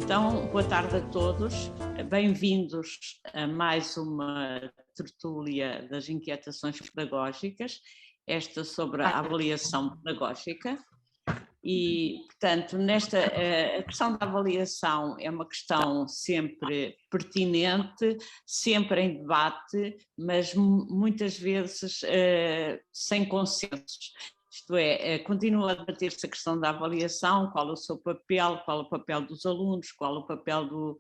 Então, boa tarde a todos, bem-vindos a mais uma tertúlia das inquietações pedagógicas, esta sobre a avaliação pedagógica. E, portanto, a questão da avaliação é uma questão sempre pertinente, sempre em debate, mas muitas vezes sem consensos. Isto é, continua a debater-se a questão da avaliação, qual o seu papel, qual o papel dos alunos, qual o papel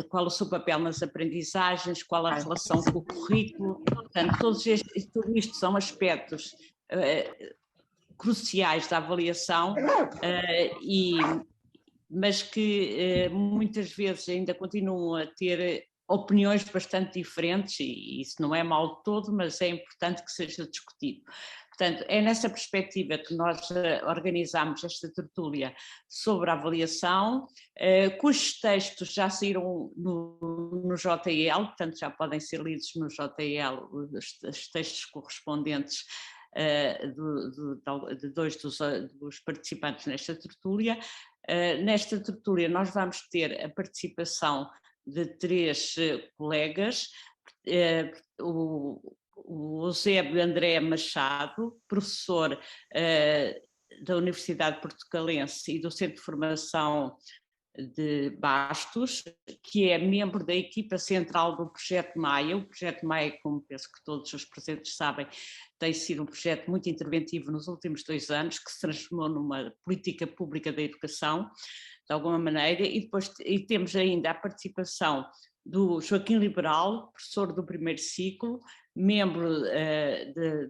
qual o seu papel nas aprendizagens, qual a relação com o currículo. Portanto, tudo isto são aspectos cruciais da avaliação, mas que muitas vezes ainda continuam a ter opiniões bastante diferentes, e isso não é mau de todo, mas é importante que seja discutido. Portanto, é nessa perspectiva que nós organizamos esta tertúlia sobre a avaliação, cujos textos já saíram no JL, portanto já podem ser lidos no JL, os textos correspondentes de dois dos participantes nesta tertúlia. Nesta tertúlia nós vamos ter a participação de 3 colegas, o Eusébio André Machado, professor da Universidade Portucalense e do Centro de Formação de Bastos, que é membro da equipa central do Projeto Maia. O Projeto Maia, como penso que todos os presentes sabem, tem sido um projeto muito interventivo nos últimos 2 anos, que se transformou numa política pública da educação, de alguma maneira, e depois temos ainda a participação do Joaquim Liberal, professor do 1º ciclo, membro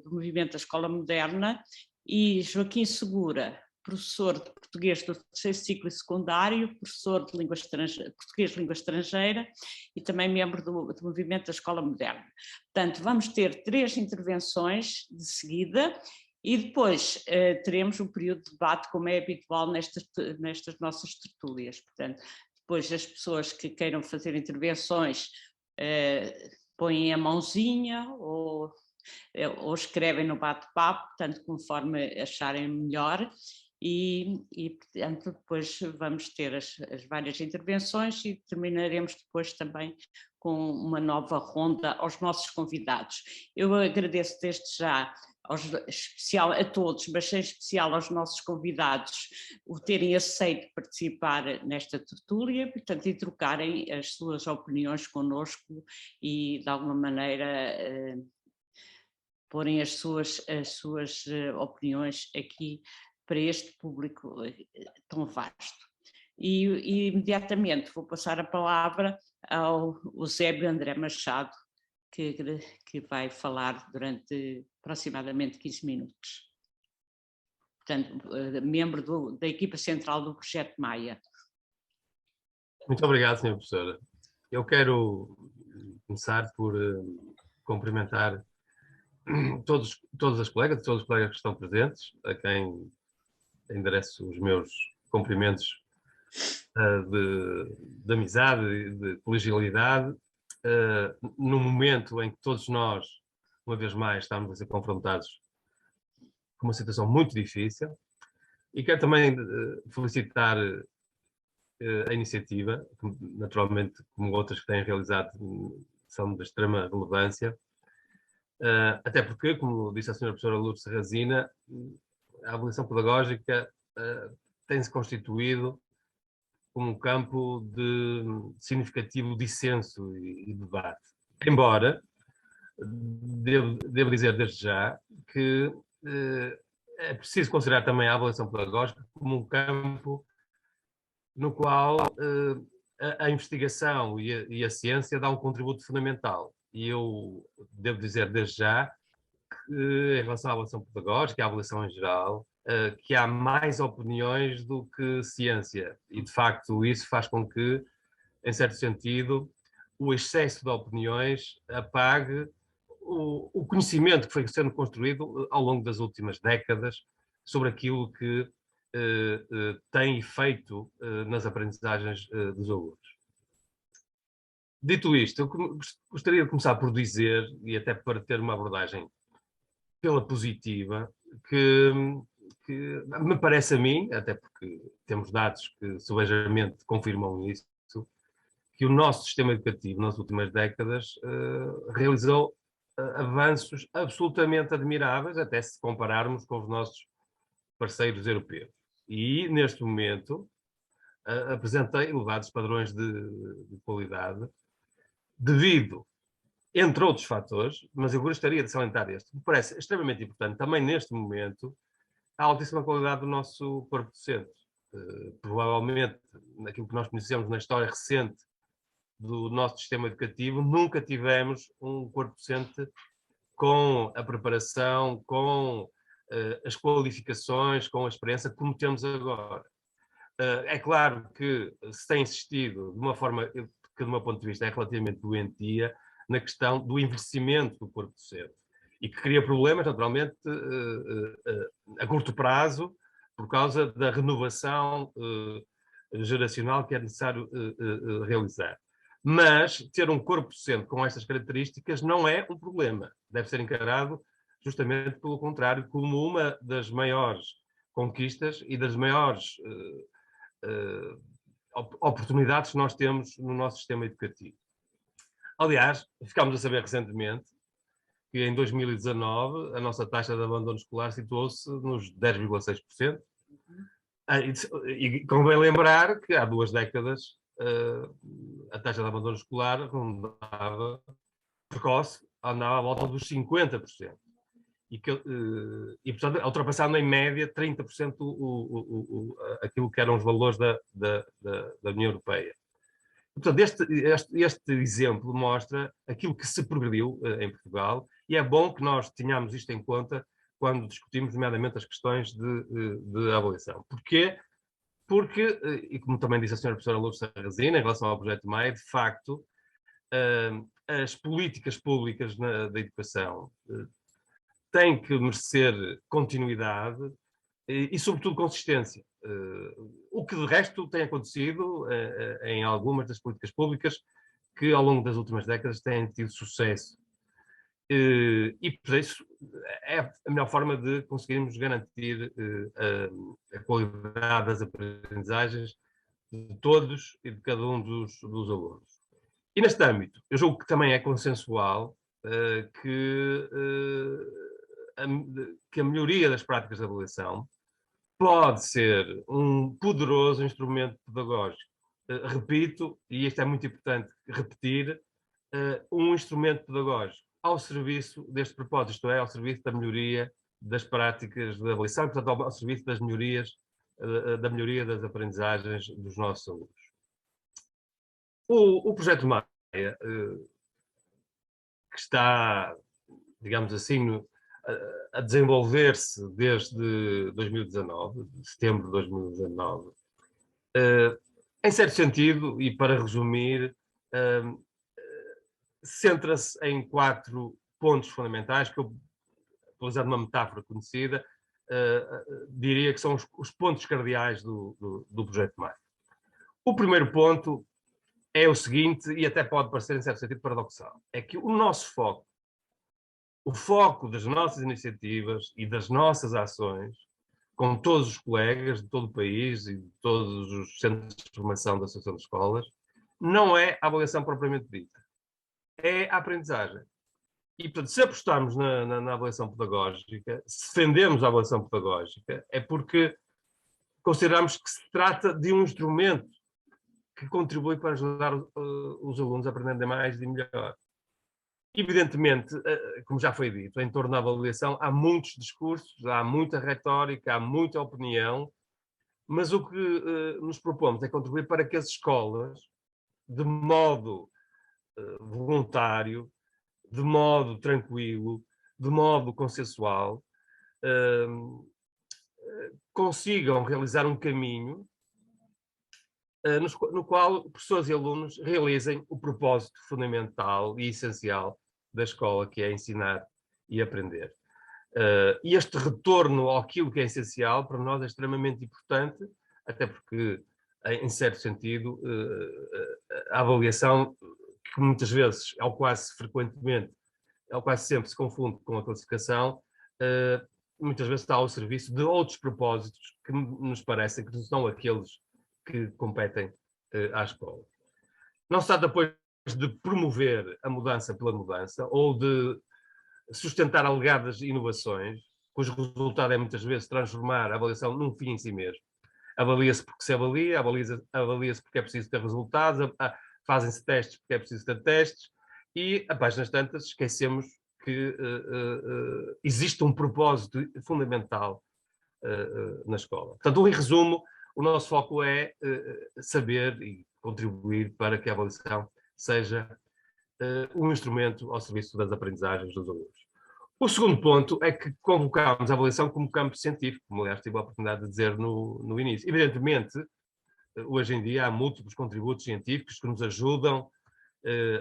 do movimento da Escola Moderna, e Joaquim Segura, professor de português do 3º ciclo e secundário, professor de português de língua estrangeira e também membro do movimento da Escola Moderna. Portanto, vamos ter 3 intervenções de seguida e depois teremos um período de debate, como é habitual nestas nossas tertúlias. Portanto, depois as pessoas que queiram fazer intervenções põem a mãozinha ou escrevem no bate-papo, portanto, conforme acharem melhor. E, portanto, depois vamos ter as várias intervenções e terminaremos depois também com uma nova ronda aos nossos convidados. Eu agradeço desde já especial a todos, mas em especial aos nossos convidados, o terem aceito participar nesta tertúlia, portanto, e trocarem as suas opiniões connosco e, de alguma maneira, porem as suas opiniões aqui para este público tão vasto. E imediatamente vou passar a palavra ao Eusébio André Machado, que vai falar durante aproximadamente 15 minutos. Portanto, membro da equipa central do Projeto Maia. Muito obrigado, Sra. Professora. Eu quero começar por cumprimentar todas as colegas que estão presentes, a quem endereço os meus cumprimentos de amizade e de colegialidade, no momento em que todos nós, uma vez mais, estamos a ser confrontados com uma situação muito difícil. E quero também felicitar a iniciativa, que, naturalmente, como outras que têm realizado, são de extrema relevância, até porque, como disse a Sra. Professora Lourdes Serrazina, a avaliação pedagógica tem-se constituído como um campo de significativo dissenso e debate. Embora, devo dizer desde já que é preciso considerar também a avaliação pedagógica como um campo no qual a investigação e a ciência dão um contributo fundamental. E eu devo dizer desde já que, em relação à avaliação pedagógica e à avaliação em geral, que há mais opiniões do que ciência. E, de facto, isso faz com que, em certo sentido, o excesso de opiniões apague o conhecimento que foi sendo construído ao longo das últimas décadas sobre aquilo que tem efeito nas aprendizagens dos alunos. Dito isto, eu gostaria de começar por dizer, e até para ter uma abordagem pela positiva, que que me parece a mim, até porque temos dados que subejamente confirmam isso, que o nosso sistema educativo, nas últimas décadas, realizou avanços absolutamente admiráveis, até se compararmos com os nossos parceiros europeus. E, neste momento, apresentei elevados padrões de qualidade, devido, entre outros fatores, mas eu gostaria de salientar este, me parece extremamente importante, também neste momento, a altíssima qualidade do nosso corpo docente. Provavelmente, naquilo que nós conhecemos na história recente do nosso sistema educativo, nunca tivemos um corpo docente com a preparação, com as qualificações, com a experiência, como temos agora. É claro que se tem insistido, de uma forma que, do meu ponto de vista, é relativamente doentia, na questão do envelhecimento do corpo docente. E que cria problemas, naturalmente, a curto prazo, por causa da renovação geracional que é necessário realizar. Mas ter um corpo docente com estas características não é um problema. Deve ser encarado, justamente pelo contrário, como uma das maiores conquistas e das maiores oportunidades que nós temos no nosso sistema educativo. Aliás, ficámos a saber recentemente que em 2019 a nossa taxa de abandono escolar situou-se nos 10,6%. E convém lembrar que há 2 décadas a taxa de abandono escolar rondava precoce, andava à volta dos 50%. E portanto, ultrapassando em média 30% aquilo que eram os valores da União Europeia. Portanto, este exemplo mostra aquilo que se progrediu em Portugal, e é bom que nós tenhamos isto em conta quando discutimos, nomeadamente, as questões de avaliação. Porquê? Porque, e como também disse a senhora professora Lourdes Sarrazina, em relação ao projeto MAE, de facto, as políticas públicas da educação têm que merecer continuidade e, sobretudo, consistência. O que, de resto, tem acontecido em algumas das políticas públicas que, ao longo das últimas décadas, têm tido sucesso. E, por isso, é a melhor forma de conseguirmos garantir a qualidade das aprendizagens de todos e de cada um dos alunos. E, neste âmbito, eu julgo que também é consensual que a melhoria das práticas de avaliação pode ser um poderoso instrumento pedagógico. Repito, e isto é muito importante repetir, um instrumento pedagógico ao serviço deste propósito, isto é, ao serviço da melhoria das práticas de avaliação, portanto, ao serviço das melhorias, da melhoria das aprendizagens dos nossos alunos. O projeto Maia, que está, digamos assim, a desenvolver-se desde 2019, de setembro de 2019, em certo sentido, e para resumir, centra-se em 4 pontos fundamentais, que eu, usando uma metáfora conhecida, diria que são os pontos cardeais do projeto MAI. O primeiro ponto é o seguinte, e até pode parecer em certo sentido paradoxal, é que o nosso foco, o foco das nossas iniciativas e das nossas ações, com todos os colegas de todo o país e de todos os centros de formação da Associação de Escolas, não é a avaliação propriamente dita, é a aprendizagem. E, portanto, se apostarmos na avaliação pedagógica, se defendemos a avaliação pedagógica, é porque consideramos que se trata de um instrumento que contribui para ajudar os alunos a aprenderem mais e melhor. Evidentemente, como já foi dito, em torno da avaliação há muitos discursos, há muita retórica, há muita opinião, mas o que nos propomos é contribuir para que as escolas, de modo voluntário, de modo tranquilo, de modo consensual, consigam realizar um caminho no qual professores e alunos realizem o propósito fundamental e essencial da escola, que é ensinar e aprender. E este retorno àquilo que é essencial para nós é extremamente importante, até porque, em certo sentido, a avaliação, que muitas vezes, ao quase frequentemente, ao quase sempre se confunde com a classificação, muitas vezes está ao serviço de outros propósitos que nos parecem que não são aqueles que competem à escola. Não se trata, depois, de promover a mudança pela mudança ou de sustentar alegadas inovações, cujo resultado é muitas vezes transformar a avaliação num fim em si mesmo. Avalia-se porque se avalia-se porque é preciso ter resultados, fazem-se testes porque é preciso ter testes, e a páginas tantas esquecemos que existe um propósito fundamental na escola. Portanto, em resumo, o nosso foco é saber e contribuir para que a avaliação seja um instrumento ao serviço das aprendizagens dos alunos. O segundo ponto é que convocámos a avaliação como campo científico, como aliás tive a oportunidade de dizer no início. Evidentemente, hoje em dia há múltiplos contributos científicos que nos ajudam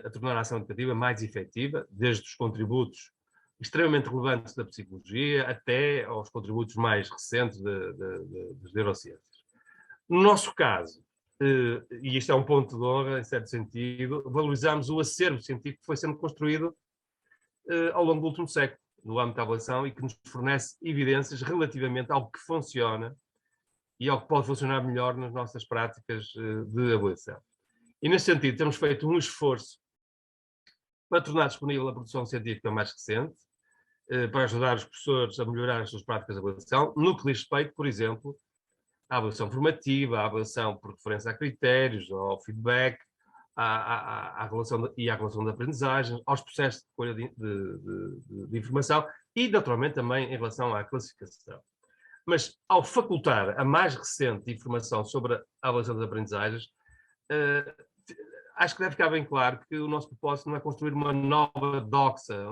a tornar a ação educativa mais efetiva, desde os contributos extremamente relevantes da psicologia até aos contributos mais recentes das neurociências. No nosso caso, e isto é um ponto de honra, em certo sentido, valorizamos o acervo científico que foi sendo construído ao longo do último século, no âmbito da avaliação, e que nos fornece evidências relativamente ao que funciona e ao que pode funcionar melhor nas nossas práticas de avaliação. E, nesse sentido, temos feito um esforço para tornar disponível a produção científica mais recente, para ajudar os professores a melhorar as suas práticas de avaliação, no que diz respeito, por exemplo, à avaliação formativa, à avaliação por referência a critérios, ao feedback, à relação à relação de aprendizagem, aos processos de escolha de informação e, naturalmente, também em relação à classificação. Mas, ao facultar a mais recente informação sobre a avaliação das aprendizagens, acho que deve ficar bem claro que o nosso propósito não é construir uma nova doxa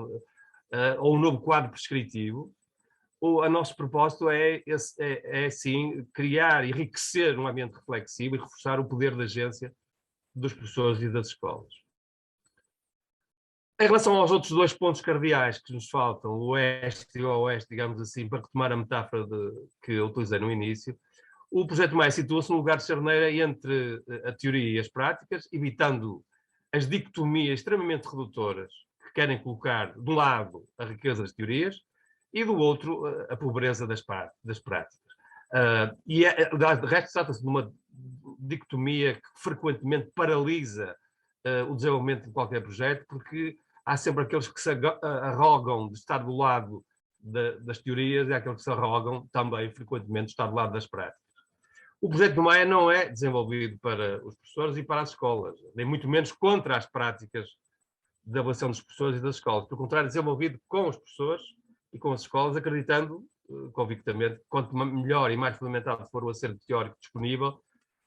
ou um novo quadro prescritivo. O nosso propósito é sim, criar e enriquecer um ambiente reflexivo e reforçar o poder de agência dos professores e das escolas. Em relação aos outros dois pontos cardeais que nos faltam, o oeste e o oeste, digamos assim, para retomar a metáfora que eu utilizei no início, o Projeto MAI situa-se num lugar de charneira entre a teoria e as práticas, evitando as dicotomias extremamente redutoras que querem colocar, de um lado, a riqueza das teorias e, do outro, a pobreza das práticas. De resto, trata-se de uma dicotomia que frequentemente paralisa o desenvolvimento de qualquer projeto, porque há sempre aqueles que se arrogam de estar do lado das teorias e há aqueles que se arrogam também, frequentemente, de estar do lado das práticas. O projeto do Maia não é desenvolvido para os professores e para as escolas, nem muito menos contra as práticas de avaliação dos professores e das escolas. Pelo contrário, é desenvolvido com os professores e com as escolas, acreditando convictamente que quanto melhor e mais fundamentado for o acervo teórico disponível,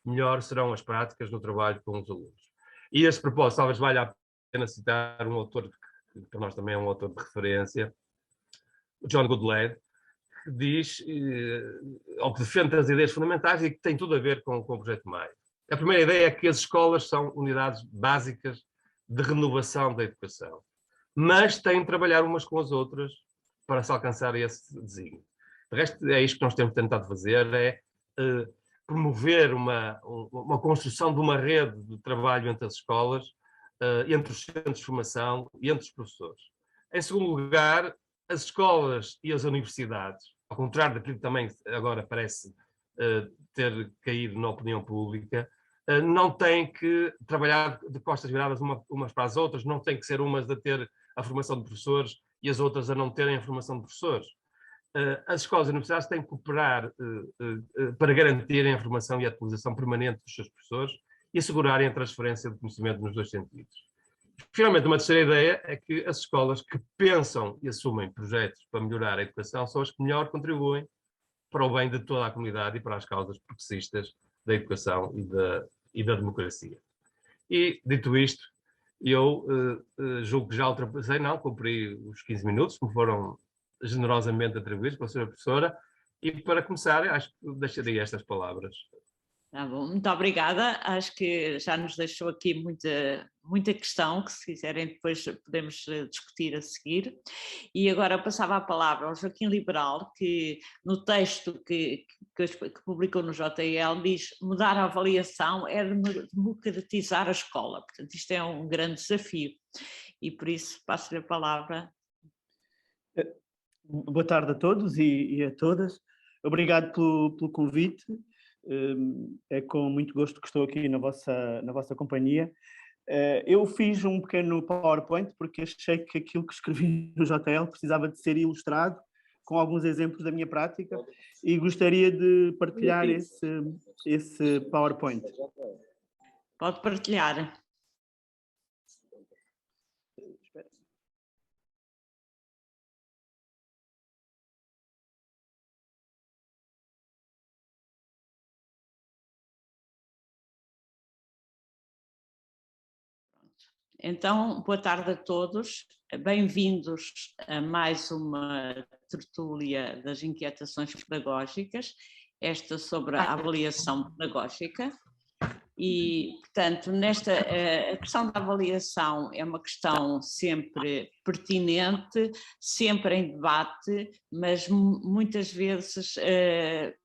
melhor serão as práticas no trabalho com os alunos. E a esse propósito, talvez valha a pena citar um autor que para nós também é um autor de referência, o John Goodlad, que diz, ou que defende as ideias fundamentais e que tem tudo a ver com o Projeto MAI. A primeira ideia é que as escolas são unidades básicas de renovação da educação, mas têm de trabalhar umas com as outras para se alcançar esse desígnio. De resto, é isto que nós temos tentado fazer, é promover uma construção de uma rede de trabalho entre as escolas, entre os centros de formação e entre os professores. Em segundo lugar, as escolas e as universidades, ao contrário daquilo que também agora parece ter caído na opinião pública, não têm que trabalhar de costas viradas umas para as outras, não têm que ser umas a ter a formação de professores e as outras a não terem a formação de professores. As escolas e universidades têm que cooperar para garantirem a formação e a atualização permanente dos seus professores e assegurarem a transferência de conhecimento nos dois sentidos. Finalmente, uma terceira ideia é que as escolas que pensam e assumem projetos para melhorar a educação são as que melhor contribuem para o bem de toda a comunidade e para as causas progressistas da educação e da democracia. E, dito isto, eu julgo que já ultrapassei, não, cumpri os 15 minutos, que me foram generosamente atribuídos pela senhora professora, e para começar, acho que deixaria estas palavras. Tá bom, muito obrigada, acho que já nos deixou aqui muita questão, que se quiserem depois podemos discutir a seguir. E agora eu passava a palavra ao Joaquim Liberal, que no texto que publicou no JL diz: mudar a avaliação é democratizar a escola. Portanto, isto é um grande desafio e por isso passo-lhe a palavra. Boa tarde a todos e a todas. Obrigado pelo convite. É com muito gosto que estou aqui na vossa companhia. Eu fiz um pequeno PowerPoint porque achei que aquilo que escrevi no JL precisava de ser ilustrado com alguns exemplos da minha prática e gostaria de partilhar esse PowerPoint. Pode partilhar. Então, boa tarde a todos, bem-vindos a mais uma tertúlia das inquietações pedagógicas, esta sobre a avaliação pedagógica. E, portanto, a questão da avaliação é uma questão sempre pertinente, sempre em debate, mas muitas vezes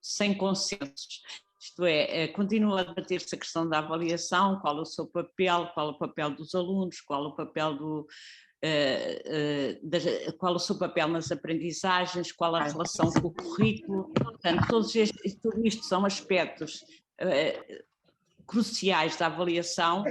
sem consensos. Isto é, continua a debater-se a questão da avaliação, qual o seu papel, qual o papel dos alunos, qual o papel qual o seu papel nas aprendizagens, qual a relação com o currículo. Portanto, tudo isto são aspectos cruciais da avaliação,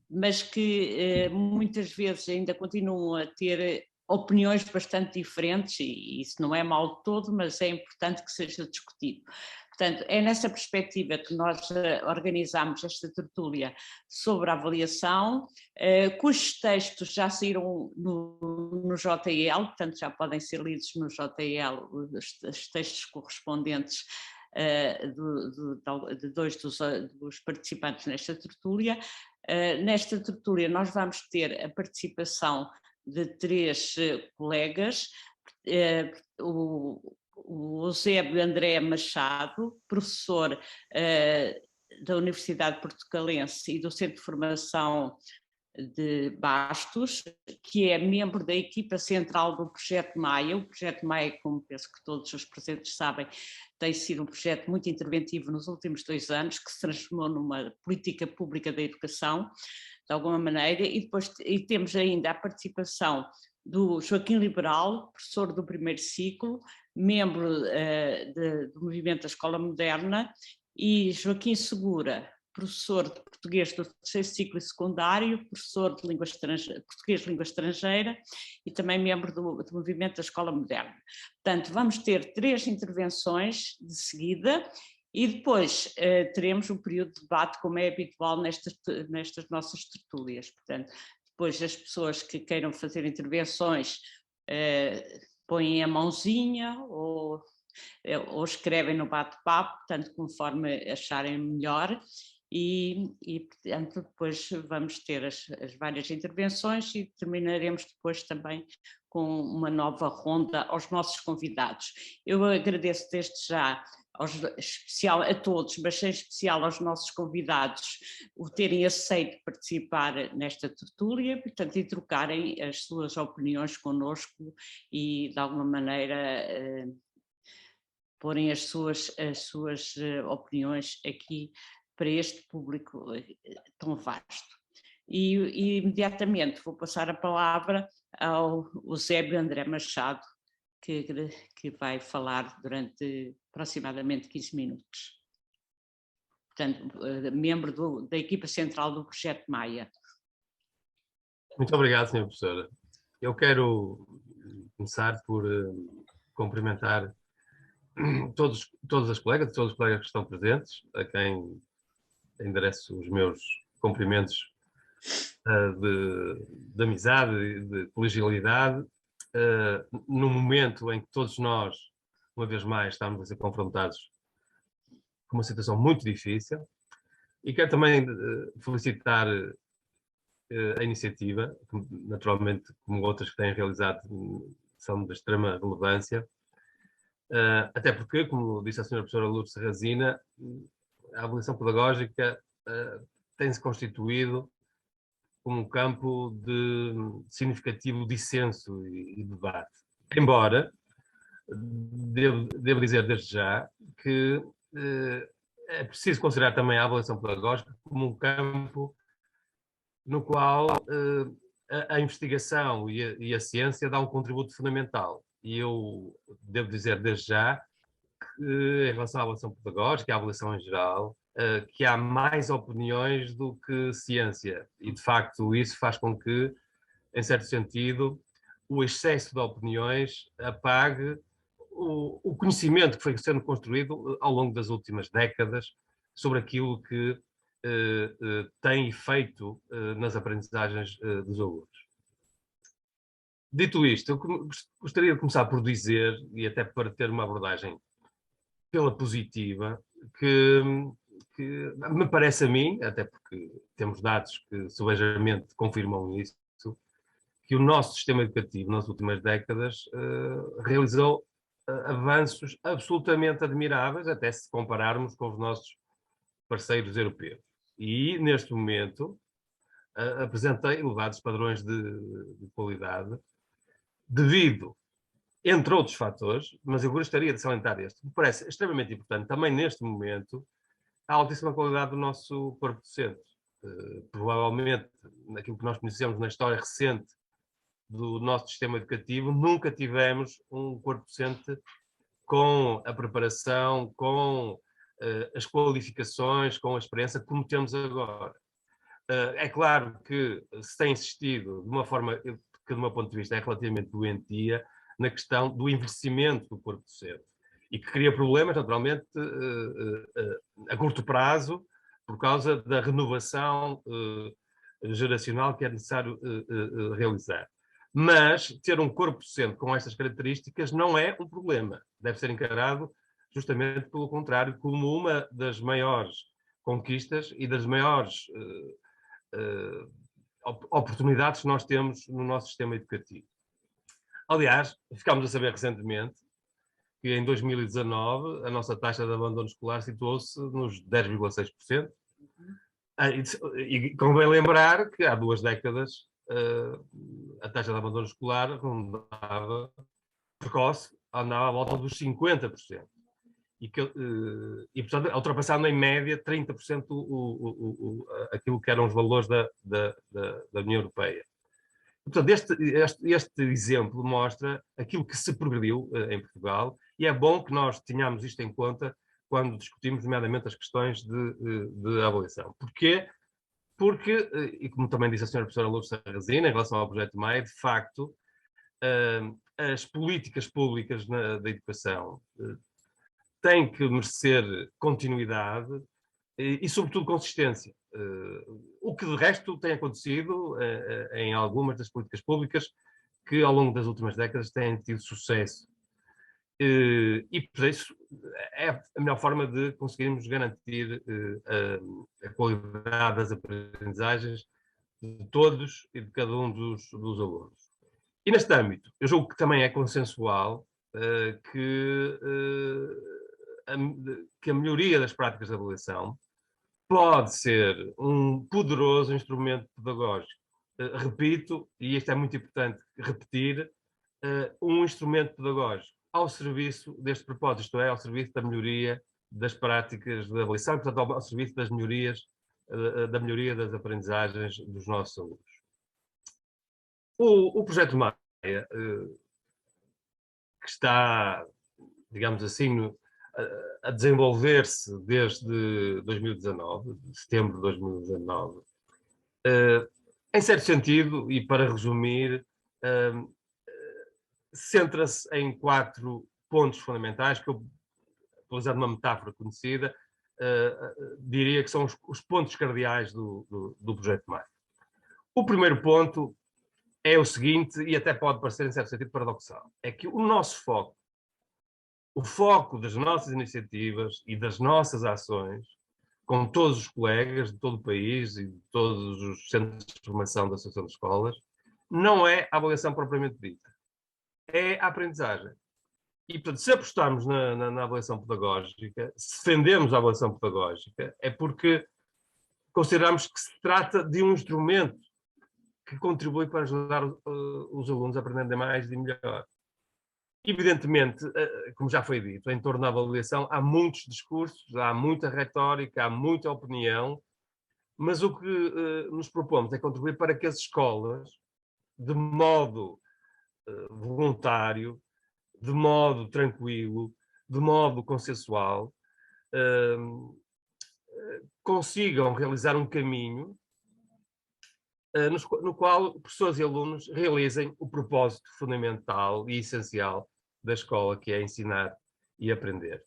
mas que muitas vezes ainda continuam a ter opiniões bastante diferentes, e isso não é mal de todo, mas é importante que seja discutido. Portanto, é nessa perspectiva que nós organizamos esta tertúlia sobre a avaliação, cujos textos já saíram no JL, portanto já podem ser lidos no JL, os textos correspondentes de dois dos participantes nesta tertúlia. Nesta tertúlia nós vamos ter a participação de 3 colegas, o Eusébio André Machado, professor da Universidade Portucalense e do Centro de Formação de Bastos, que é membro da equipa central do Projeto Maia. O Projeto Maia, como penso que todos os presentes sabem, tem sido um projeto muito interventivo nos últimos 2 anos, que se transformou numa política pública da educação, de alguma maneira, e temos ainda a participação do Joaquim Liberal, professor do primeiro ciclo, membro do movimento da Escola Moderna, e Joaquim Segura, professor de português do terceiro ciclo e secundário, professor de português de língua estrangeira e também membro do movimento da Escola Moderna. Portanto, vamos ter 3 intervenções de seguida e depois teremos um período de debate, como é habitual nestas nossas tertúlias. Portanto, depois as pessoas que queiram fazer intervenções põem a mãozinha ou escrevem no bate-papo, portanto, conforme acharem melhor. Portanto, depois vamos ter as várias intervenções e terminaremos depois também com uma nova ronda aos nossos convidados. Eu agradeço desde já especial a todos, mas em especial aos nossos convidados, o terem aceito participar nesta tertúlia, portanto, e trocarem as suas opiniões connosco e, de alguma maneira, porem as suas opiniões aqui para este público tão vasto. E imediatamente vou passar a palavra ao Eusébio André Machado, que vai falar durante aproximadamente 15 minutos. Portanto, membro da equipa central do Projeto Maia. Muito obrigado, Sra. Professora. Eu quero começar por cumprimentar todos os colegas que estão presentes, a quem endereço os meus cumprimentos de amizade e de colegialidade, no momento em que todos nós, uma vez mais, estamos a ser confrontados com uma situação muito difícil. E quero também felicitar a iniciativa, que, naturalmente, como outras que têm realizado, são de extrema relevância, até porque, como disse a Sra. Professora Lourdes Serrazina, a avaliação pedagógica tem-se constituído como um campo de significativo dissenso e debate. Embora, devo dizer desde já que é preciso considerar também a avaliação pedagógica como um campo no qual a investigação e a ciência dá um contributo fundamental. E eu devo dizer desde já que, em relação à avaliação pedagógica e à avaliação em geral, que há mais opiniões do que ciência. E, de facto, isso faz com que, em certo sentido, o excesso de opiniões apague o conhecimento que foi sendo construído ao longo das últimas décadas sobre aquilo que tem efeito nas aprendizagens dos alunos. Dito isto, eu gostaria de começar por dizer, e até para ter uma abordagem pela positiva, que me parece a mim, até porque temos dados que sobejamente confirmam isso, que o nosso sistema educativo, nas últimas décadas, realizou avanços absolutamente admiráveis, até se compararmos com os nossos parceiros europeus. E, neste momento, apresentei elevados padrões de qualidade, devido, entre outros fatores, mas eu gostaria de salientar este, que me parece extremamente importante, também neste momento, a altíssima qualidade do nosso corpo docente. Provavelmente, naquilo que nós conhecemos na história recente do nosso sistema educativo, nunca tivemos um corpo docente com a preparação, com as qualificações, com a experiência como temos agora. É claro que se tem insistido de uma forma que, do meu ponto de vista, é relativamente doentia, na questão do envelhecimento do corpo docente. E que cria problemas, naturalmente, a curto prazo, por causa da renovação geracional que é necessário realizar. Mas ter um corpo docente com estas características não é um problema. Deve ser encarado, justamente pelo contrário, como uma das maiores conquistas e das maiores oportunidades que nós temos no nosso sistema educativo. Aliás, ficámos a saber recentemente que em 2019 a nossa taxa de abandono escolar situou-se nos 10,6%. E convém lembrar que há 2 décadas a taxa de abandono escolar rondava precoce, andava à volta dos 50%. E portanto, ultrapassando em média 30% aquilo que eram os valores da União Europeia. Portanto, este exemplo mostra aquilo que se progrediu em Portugal, e é bom que nós tenhamos isto em conta quando discutimos, nomeadamente, as questões de avaliação. Porquê? Porque, e como também disse a senhora professora Lourdes Sarrazina, em relação ao projeto MAI, de facto, as políticas públicas da educação têm que merecer continuidade e, sobretudo, consistência. O que, de resto, tem acontecido em algumas das políticas públicas que, ao longo das últimas décadas, têm tido sucesso. E, por isso, é a melhor forma de conseguirmos garantir a qualidade das aprendizagens de todos e de cada um dos alunos. E, neste âmbito, eu julgo que também é consensual que a melhoria das práticas de avaliação pode ser um poderoso instrumento pedagógico. Repito, e isto é muito importante repetir, um instrumento pedagógico ao serviço deste propósito, isto é, ao serviço da melhoria das práticas de avaliação, portanto, ao serviço das melhorias, da melhoria das aprendizagens dos nossos alunos. O projeto Maia, que está, digamos assim, a desenvolver-se desde 2019, de setembro de 2019, em certo sentido, e para resumir, centra-se em 4 pontos fundamentais, que eu, utilizando uma metáfora conhecida, diria que são os pontos cardeais do projeto MAI. O primeiro ponto é o seguinte, e até pode parecer, em certo sentido, paradoxal, é que o nosso foco, o foco das nossas iniciativas e das nossas ações, com todos os colegas de todo o país e de todos os centros de formação da Associação de Escolas, não é a avaliação propriamente dita, é a aprendizagem. E, portanto, se apostarmos na avaliação pedagógica, se defendemos a avaliação pedagógica, é porque consideramos que se trata de um instrumento que contribui para ajudar os alunos a aprenderem mais e melhor. Evidentemente, como já foi dito, em torno da avaliação há muitos discursos, há muita retórica, há muita opinião, mas o que nos propomos é contribuir para que as escolas de modo voluntário, de modo tranquilo, de modo consensual, consigam realizar um caminho no qual professores e alunos realizem o propósito fundamental e essencial da escola, que é ensinar e aprender.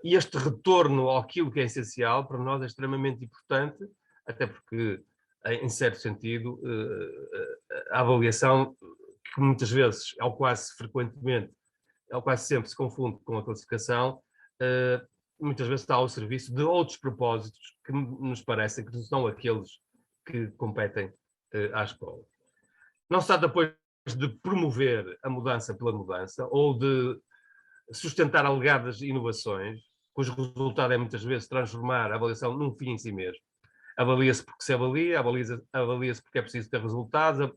E este retorno àquilo que é essencial, para nós, é extremamente importante, até porque, em certo sentido, a avaliação, que muitas vezes, ou quase frequentemente, ou quase sempre se confunde com a classificação, muitas vezes está ao serviço de outros propósitos que nos parecem que não são aqueles que competem à escola. Não se trata, depois, de promover a mudança pela mudança ou de sustentar alegadas inovações, cujo resultado é muitas vezes transformar a avaliação num fim em si mesmo. Avalia-se porque se avalia, avalia-se porque é preciso ter resultados,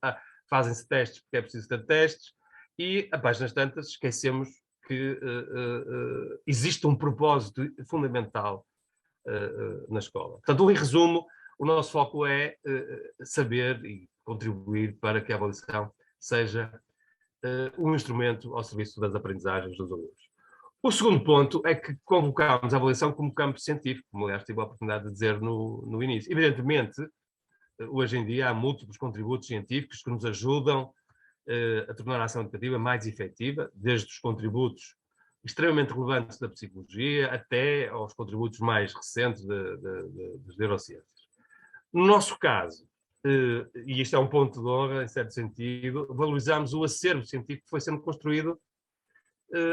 fazem-se testes porque é preciso ter testes, e, a páginas tantas, esquecemos que existe um propósito fundamental na escola. Portanto, em resumo, o nosso foco é saber e contribuir para que a avaliação seja um instrumento ao serviço das aprendizagens dos alunos. O segundo ponto é que convocamos a avaliação como campo científico, como aliás tive a oportunidade de dizer no início. Evidentemente, hoje em dia há múltiplos contributos científicos que nos ajudam a tornar a ação educativa mais efetiva, desde os contributos extremamente relevantes da psicologia até aos contributos mais recentes das neurociências. No nosso caso, e isto é um ponto de honra, em certo sentido, valorizamos o acervo científico que foi sendo construído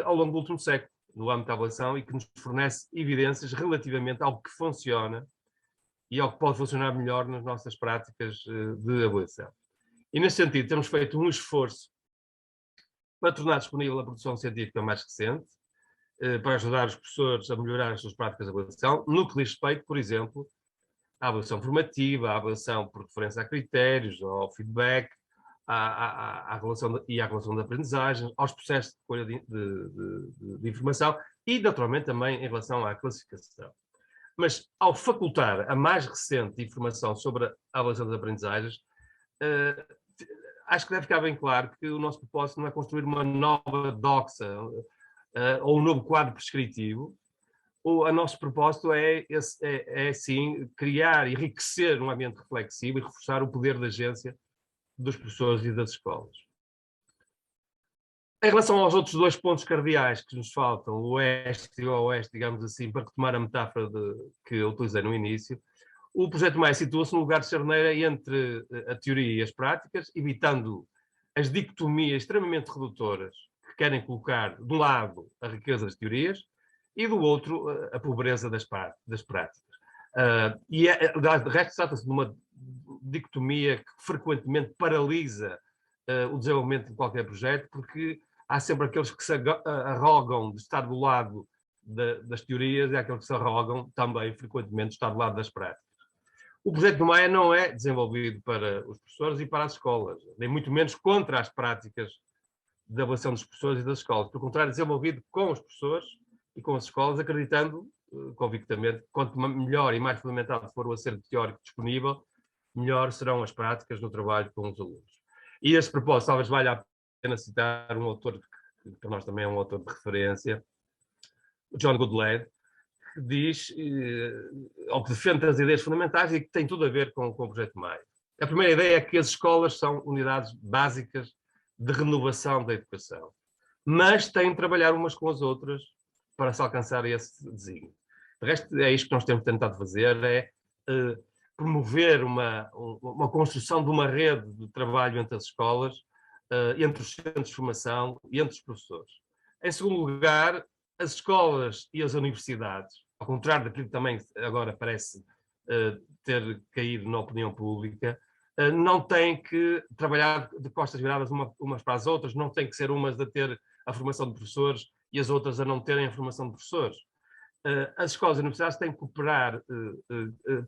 ao longo do último século, no âmbito da avaliação, e que nos fornece evidências relativamente ao que funciona e ao que pode funcionar melhor nas nossas práticas de avaliação. E, nesse sentido, temos feito um esforço para tornar disponível a produção científica mais recente, para ajudar os professores a melhorar as suas práticas de avaliação, no que diz respeito, por exemplo, à avaliação formativa, à avaliação por referência a critérios, ao feedback, à relação e à relação de aprendizagem, aos processos de escolha de informação e, naturalmente, também em relação à classificação. Mas, ao facultar a mais recente informação sobre a avaliação das aprendizagens, acho que deve ficar bem claro que o nosso propósito não é construir uma nova doxa ou um novo quadro prescritivo. O nosso propósito é sim, criar e enriquecer um ambiente reflexivo e reforçar o poder da agência dos professores e das escolas. Em relação aos outros dois pontos cardeais que nos faltam, o oeste e o oeste, digamos assim, para retomar a metáfora que eu utilizei no início, o Projeto MAI situa-se num lugar de charneira entre a teoria e as práticas, evitando as dicotomias extremamente redutoras que querem colocar, de um lado, a riqueza das teorias e, do outro, a pobreza das práticas. De resto, trata-se de uma dicotomia que frequentemente paralisa o desenvolvimento de qualquer projeto, porque há sempre aqueles que se arrogam de estar do lado das teorias e há aqueles que se arrogam também, frequentemente, de estar do lado das práticas. O projeto do MAI não é desenvolvido para os professores e para as escolas, nem muito menos contra as práticas de avaliação dos professores e das escolas. Pelo contrário, é desenvolvido com os professores e com as escolas, acreditando convictamente que quanto melhor e mais fundamentado for o acervo teórico disponível, melhor serão as práticas no trabalho com os alunos. E a este propósito, talvez valha a pena citar um autor que para nós também é um autor de referência, o John Goodlad, que diz, ou que defende as ideias fundamentais e que tem tudo a ver com o Projeto MAI. A primeira ideia é que as escolas são unidades básicas de renovação da educação, mas têm de trabalhar umas com as outras para se alcançar esse desígnio. De resto, é isto que nós temos tentado fazer, é promover uma construção de uma rede de trabalho entre as escolas, entre os centros de formação e entre os professores. Em segundo lugar, as escolas e as universidades, ao contrário daquilo que também agora parece ter caído na opinião pública, não têm que trabalhar de costas viradas umas para as outras, não têm que ser umas a ter a formação de professores e as outras a não terem a formação de professores. As escolas e universidades têm que cooperar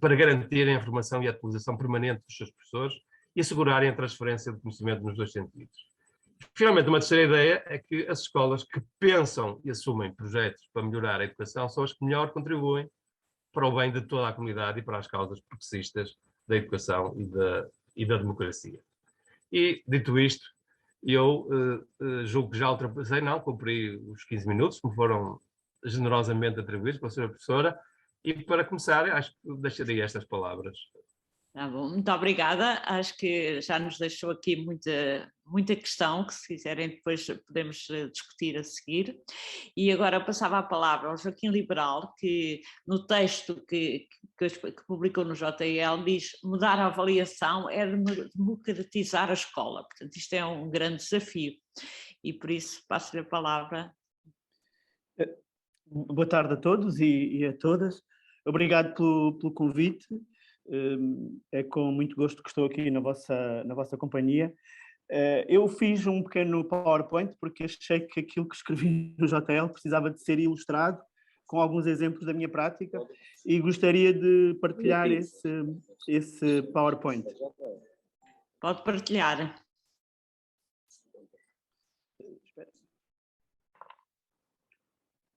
para garantirem a formação e a atualização permanente dos seus professores e assegurarem a transferência de conhecimento nos dois sentidos. Finalmente, uma terceira ideia é que as escolas que pensam e assumem projetos para melhorar a educação são as que melhor contribuem para o bem de toda a comunidade e para as causas progressistas da educação e da democracia. E, dito isto, eu julgo que já ultrapassei, não, cumpri os 15 minutos, que me foram generosamente atribuídos pela senhora professora, e para começar, acho que deixarei estas palavras. Tá bom, muito obrigada. Acho que já nos deixou aqui muita questão, que se quiserem depois podemos discutir a seguir. E agora passava a palavra ao Joaquim Liberal, que no texto que publicou no JL diz: mudar a avaliação é democratizar a escola. Portanto, isto é um grande desafio e por isso passo-lhe a palavra. Boa tarde a todos e a todas. Obrigado pelo convite. É com muito gosto que estou aqui na vossa companhia. Eu fiz um pequeno PowerPoint porque achei que aquilo que escrevi no JL precisava de ser ilustrado com alguns exemplos da minha prática e gostaria de partilhar esse PowerPoint. Pode partilhar.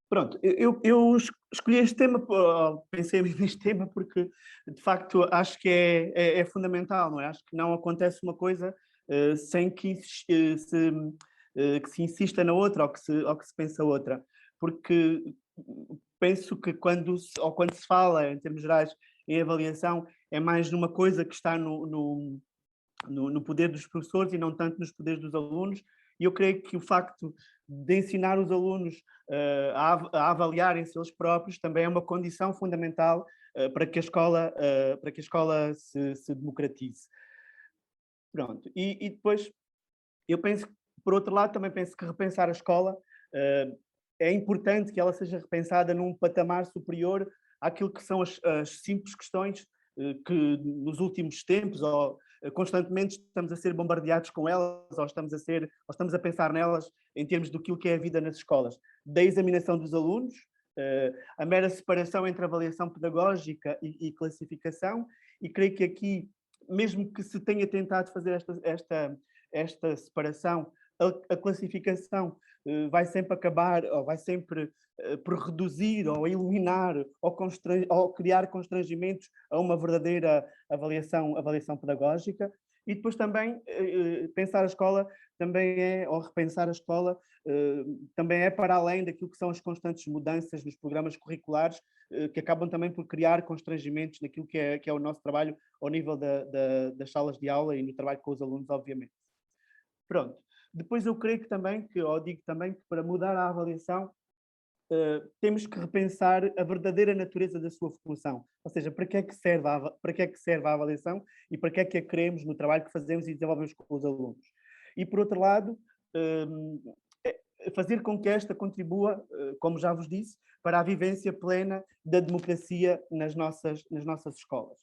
Pronto, eu escolhi este tema, pensei neste tema porque, de facto, acho que é fundamental, não é? Acho que não acontece uma coisa sem que se insista na outra ou que se pense a outra. Porque penso que quando se fala, em termos gerais, em avaliação, é mais numa coisa que está no poder dos professores e não tanto nos poderes dos alunos. E eu creio que o facto de ensinar os alunos a avaliarem-se eles próprios também é uma condição fundamental para que a escola se democratize. Pronto. E depois, eu penso que, por outro lado, também penso que repensar a escola é importante que ela seja repensada num patamar superior àquilo que são as simples questões que nos últimos tempos constantemente estamos a ser bombardeados com elas ou estamos a pensar nelas em termos do que é a vida nas escolas. Da examinação dos alunos, a mera separação entre avaliação pedagógica e classificação, e creio que aqui, mesmo que se tenha tentado fazer esta separação, a classificação vai sempre acabar, ou vai sempre por reduzir, ou eliminar, ou criar constrangimentos a uma verdadeira avaliação pedagógica. E depois também pensar a escola ou repensar a escola também é para além daquilo que são as constantes mudanças nos programas curriculares, que acabam também por criar constrangimentos naquilo que é o nosso trabalho ao nível das salas de aula e no trabalho com os alunos, obviamente. Pronto. Depois eu creio digo também que para mudar a avaliação temos que repensar a verdadeira natureza da sua função. Ou seja, para que é que serve a avaliação e para que é que a queremos no trabalho que fazemos e desenvolvemos com os alunos. E por outro lado, fazer com que esta contribua, como já vos disse, para a vivência plena da democracia nas nossas escolas.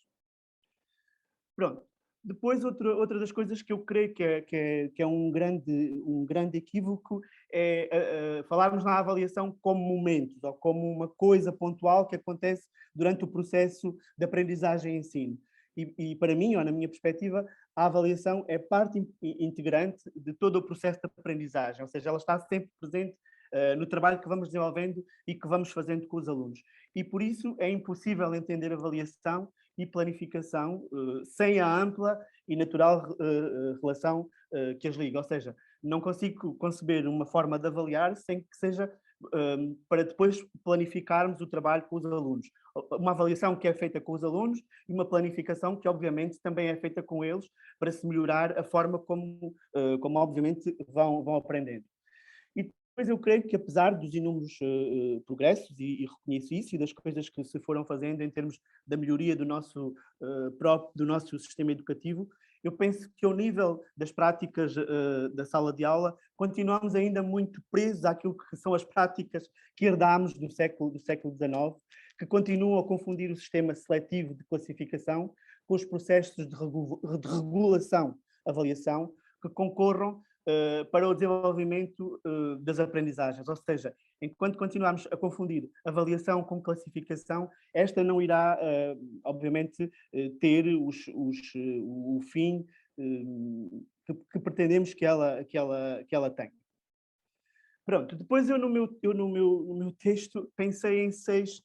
Pronto. Depois, outra das coisas que eu creio que é um grande equívoco é falarmos na avaliação como momentos ou como uma coisa pontual que acontece durante o processo de aprendizagem e ensino. E para mim, ou na minha perspectiva, a avaliação é parte integrante de todo o processo de aprendizagem, ou seja, ela está sempre presente no trabalho que vamos desenvolvendo e que vamos fazendo com os alunos. E por isso é impossível entender avaliação e planificação sem a ampla e natural relação que as liga. Ou seja, não consigo conceber uma forma de avaliar sem que seja para depois planificarmos o trabalho com os alunos. Uma avaliação que é feita com os alunos e uma planificação que, obviamente, também é feita com eles para se melhorar a forma como obviamente, vão aprendendo. Mas eu creio que, apesar dos inúmeros progressos, e reconheço isso, e das coisas que se foram fazendo em termos da melhoria do nosso sistema educativo, eu penso que, ao nível das práticas da sala de aula, continuamos ainda muito presos àquilo que são as práticas que herdámos do século XIX, que continuam a confundir o sistema seletivo de classificação com os processos de regulação, avaliação, que concorram para o desenvolvimento das aprendizagens. Ou seja, enquanto continuarmos a confundir avaliação com classificação, esta não irá, obviamente, ter o fim que pretendemos que ela tenha. Pronto, depois eu no meu texto pensei em 6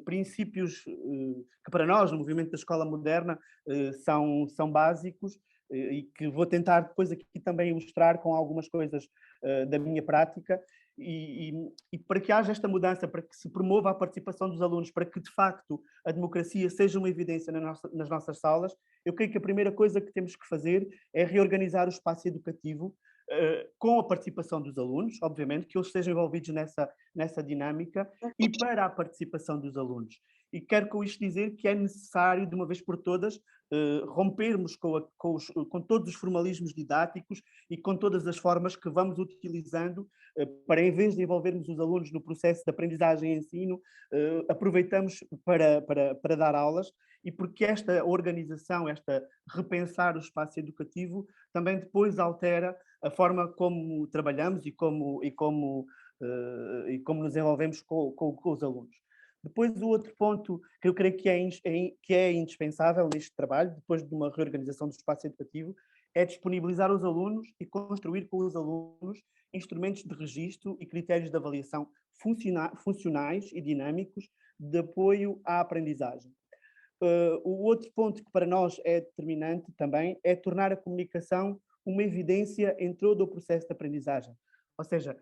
princípios que para nós, no movimento da escola moderna, são básicos, e que vou tentar depois aqui também ilustrar com algumas coisas da minha prática, e para que haja esta mudança, para que se promova a participação dos alunos, para que de facto a democracia seja uma evidência nas nossas salas, eu creio que a primeira coisa que temos que fazer é reorganizar o espaço educativo, com a participação dos alunos, obviamente, que eles estejam envolvidos nessa dinâmica, e para a participação dos alunos. E quero com isto dizer que é necessário, de uma vez por todas, rompermos com todos os formalismos didáticos e com todas as formas que vamos utilizando para, em vez de envolvermos os alunos no processo de aprendizagem e ensino, aproveitamos para dar aulas, e porque esta organização, esta repensar o espaço educativo, também depois altera a forma como trabalhamos e como nos envolvemos com os alunos. Depois, o outro ponto que eu creio que é indispensável neste trabalho, depois de uma reorganização do espaço educativo, é disponibilizar os alunos e construir com os alunos instrumentos de registro e critérios de avaliação funcionais e dinâmicos de apoio à aprendizagem. O outro ponto que para nós é determinante também é tornar a comunicação uma evidência em todo o processo de aprendizagem. Ou seja,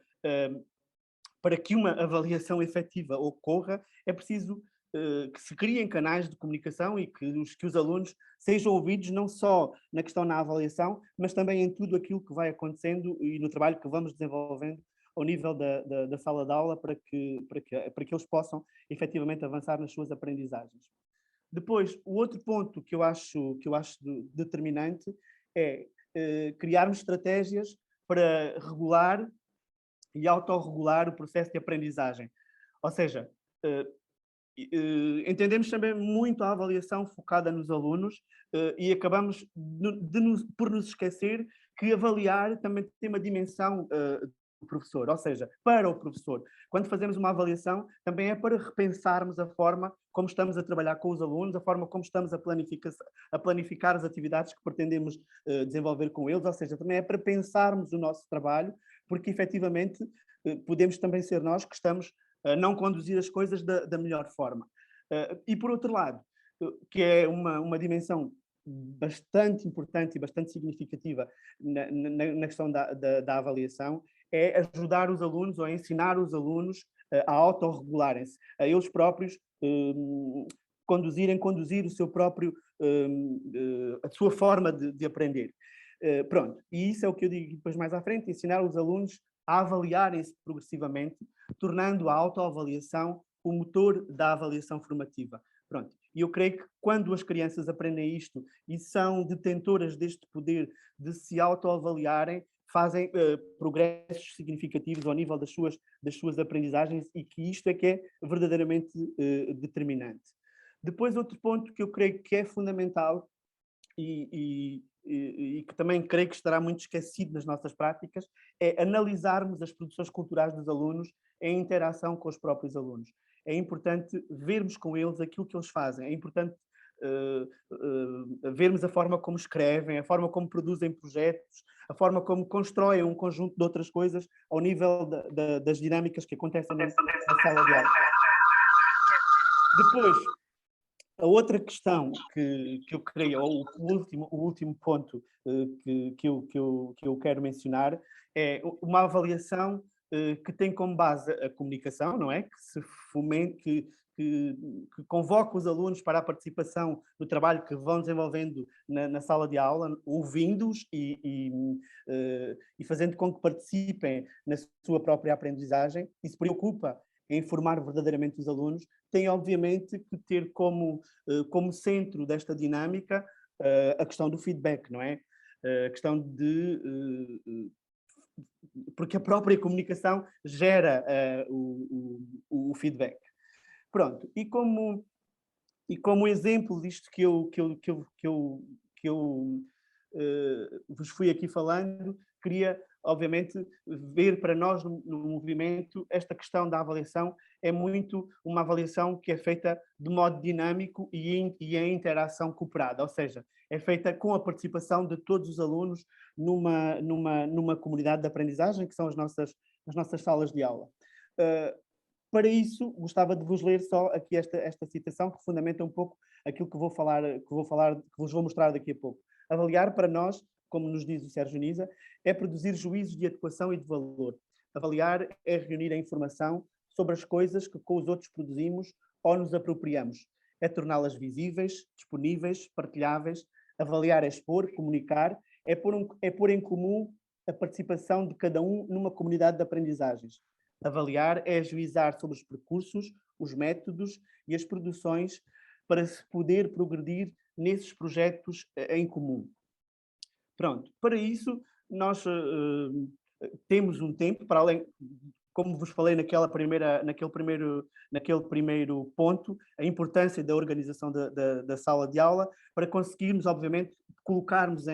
para que uma avaliação efetiva ocorra, é preciso que se criem canais de comunicação e que os alunos sejam ouvidos não só na questão da avaliação, mas também em tudo aquilo que vai acontecendo e no trabalho que vamos desenvolvendo ao nível da sala de aula, para que eles possam efetivamente avançar nas suas aprendizagens. Depois, o outro ponto que eu acho determinante é criarmos estratégias para regular e autorregular o processo de aprendizagem. Ou seja, entendemos também muito a avaliação focada nos alunos e acabamos por nos esquecer que avaliar também tem uma dimensão do professor, ou seja, para o professor. Quando fazemos uma avaliação, também é para repensarmos a forma como estamos a trabalhar com os alunos, a forma como estamos a planificar as atividades que pretendemos desenvolver com eles, ou seja, também é para pensarmos o nosso trabalho, porque efetivamente podemos também ser nós que estamos a não conduzir as coisas da melhor forma. E por outro lado, que é uma dimensão bastante importante e bastante significativa na questão da avaliação, é ajudar os alunos ou ensinar os alunos a autorregularem-se, a eles próprios conduzir o seu próprio, a sua forma de aprender. Pronto, e isso é o que eu digo depois mais à frente, ensinar os alunos a avaliarem-se progressivamente, tornando a autoavaliação o motor da avaliação formativa. Pronto, e eu creio que quando as crianças aprendem isto e são detentoras deste poder de se autoavaliarem, fazem progressos significativos ao nível das suas aprendizagens, e que isto é que é verdadeiramente determinante. Depois, outro ponto que eu creio que é fundamental e que também creio que estará muito esquecido nas nossas práticas, é analisarmos as produções culturais dos alunos em interação com os próprios alunos. É importante vermos com eles aquilo que eles fazem, é importante vermos a forma como escrevem, a forma como produzem projetos, a forma como constroem um conjunto de outras coisas ao nível das dinâmicas que acontecem na sala de aula. Depois, a outra questão que eu creio, ou o último ponto que eu quero mencionar, é uma avaliação que tem como base a comunicação, não é? Que se fomente, que convoca os alunos para a participação no trabalho que vão desenvolvendo na sala de aula, ouvindo-os e fazendo com que participem na sua própria aprendizagem, e se preocupa em formar verdadeiramente os alunos, tem obviamente que ter como centro desta dinâmica a questão do feedback, não é? A questão porque a própria comunicação gera o feedback. Pronto, e como exemplo disto que eu vos fui aqui falando, queria, obviamente, ver para nós no movimento esta questão da avaliação é muito uma avaliação que é feita de modo dinâmico e em interação cooperada, ou seja, é feita com a participação de todos os alunos numa comunidade de aprendizagem, que são as nossas salas de aula. Para isso, gostava de vos ler só aqui esta citação, que fundamenta um pouco aquilo que vos vou mostrar daqui a pouco. Avaliar para nós, como nos diz o Sérgio Nisa, é produzir juízos de adequação e de valor. Avaliar é reunir a informação sobre as coisas que com os outros produzimos ou nos apropriamos. É torná-las visíveis, disponíveis, partilháveis. Avaliar é expor, comunicar, é pôr em comum a participação de cada um numa comunidade de aprendizagens. Avaliar é ajuizar sobre os percursos, os métodos e as produções para se poder progredir nesses projetos em comum. Pronto, para isso nós temos um tempo, para além, como vos falei naquele primeiro ponto, a importância da organização da sala de aula, para conseguirmos, obviamente, colocarmos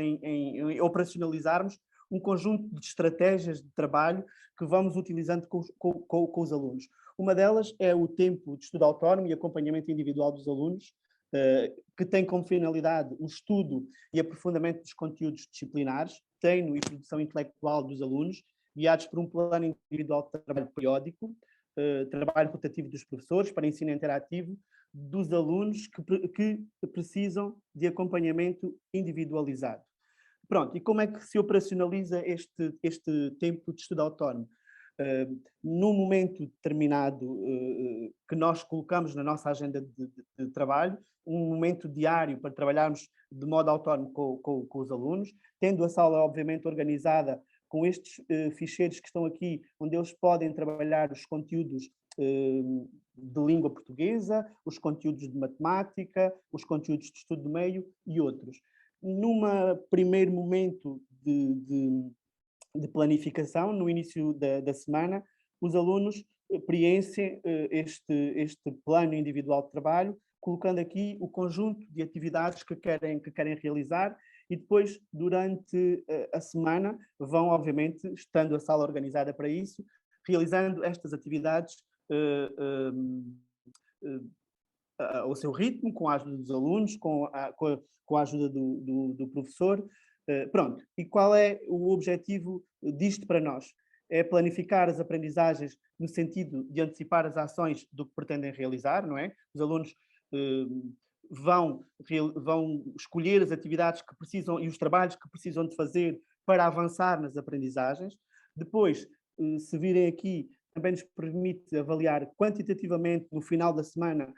operacionalizarmos um conjunto de estratégias de trabalho que vamos utilizando com os alunos. Uma delas é o tempo de estudo autónomo e acompanhamento individual dos alunos, que tem como finalidade o estudo e aprofundamento dos conteúdos disciplinares, treino e produção intelectual dos alunos, guiados por um plano individual de trabalho periódico, trabalho rotativo dos professores para ensino interativo dos alunos que precisam de acompanhamento individualizado. Pronto, e como é que se operacionaliza este tempo de estudo autónomo? Num momento determinado que nós colocamos na nossa agenda de trabalho, um momento diário para trabalharmos de modo autónomo com os alunos, tendo a sala, obviamente, organizada com estes ficheiros que estão aqui, onde eles podem trabalhar os conteúdos de língua portuguesa, os conteúdos de matemática, os conteúdos de estudo do meio e outros. Num primeiro momento de planificação, no início da semana, os alunos preenchem este plano individual de trabalho, colocando aqui o conjunto de atividades que querem realizar, e depois, durante a semana, vão, obviamente, estando a sala organizada para isso, realizando estas atividades ao seu ritmo, com a ajuda dos alunos, com a ajuda do professor. Pronto, e qual é o objetivo disto para nós? É planificar as aprendizagens no sentido de antecipar as ações do que pretendem realizar, não é? Os alunos vão escolher as atividades que precisam e os trabalhos que precisam de fazer para avançar nas aprendizagens. Depois, se virem aqui, também nos permite avaliar quantitativamente no final da semana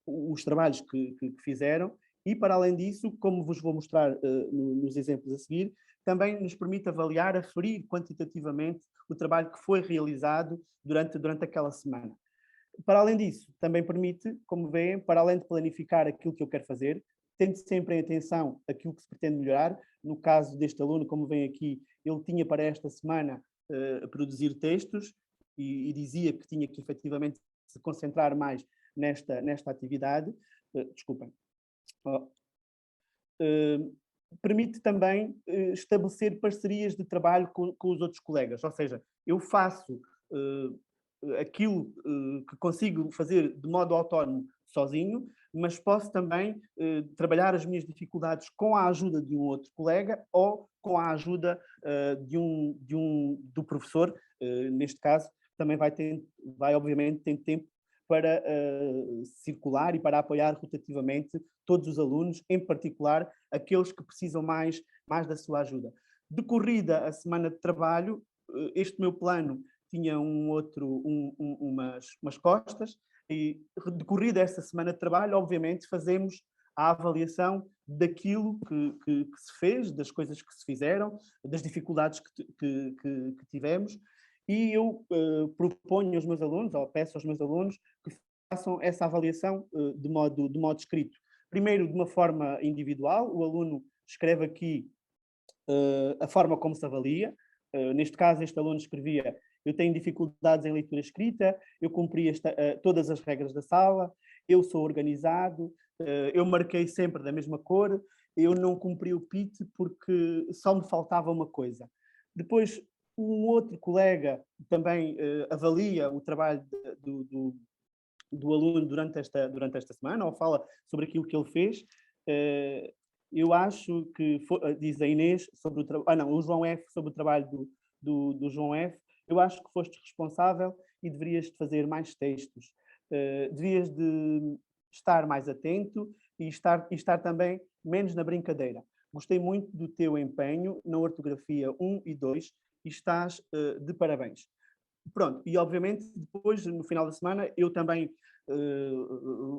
os trabalhos que fizeram, e para além disso, como vos vou mostrar nos exemplos a seguir, também nos permite avaliar, aferir quantitativamente o trabalho que foi realizado durante aquela semana. Para além disso, também permite, como veem, para além de planificar aquilo que eu quero fazer, tendo sempre em atenção aquilo que se pretende melhorar. No caso deste aluno, como vem aqui, ele tinha para esta semana produzir textos e dizia que tinha que efetivamente se concentrar mais nesta atividade. Desculpem. Permite também estabelecer parcerias de trabalho com os outros colegas, ou seja, eu faço aquilo que consigo fazer de modo autónomo sozinho, mas posso também trabalhar as minhas dificuldades com a ajuda de um outro colega ou com a ajuda do professor. Neste caso, também vai obviamente ter tempo para circular e para apoiar rotativamente todos os alunos, em particular aqueles que precisam mais da sua ajuda. Decorrida a semana de trabalho, este meu plano tinha umas costas, e decorrida esta semana de trabalho, obviamente, fazemos a avaliação daquilo que se fez, das coisas que se fizeram, das dificuldades que tivemos, e eu proponho aos meus alunos, ou peço aos meus alunos, que façam essa avaliação de modo escrito. Primeiro, de uma forma individual, o aluno escreve aqui a forma como se avalia. Neste caso, este aluno escrevia: eu tenho dificuldades em leitura escrita, eu cumpri todas as regras da sala, eu sou organizado, eu marquei sempre da mesma cor, eu não cumpri o PIT porque só me faltava uma coisa. Depois, um outro colega também avalia o trabalho do aluno durante esta semana, ou fala sobre aquilo que ele fez. Eu acho que, diz a Inês, sobre o João F, sobre o trabalho do João F, eu acho que foste responsável e deverias de fazer mais textos. Devias de estar mais atento e estar também menos na brincadeira. Gostei muito do teu empenho na ortografia 1 e 2 e estás de parabéns. Pronto, e obviamente depois, no final da semana, eu também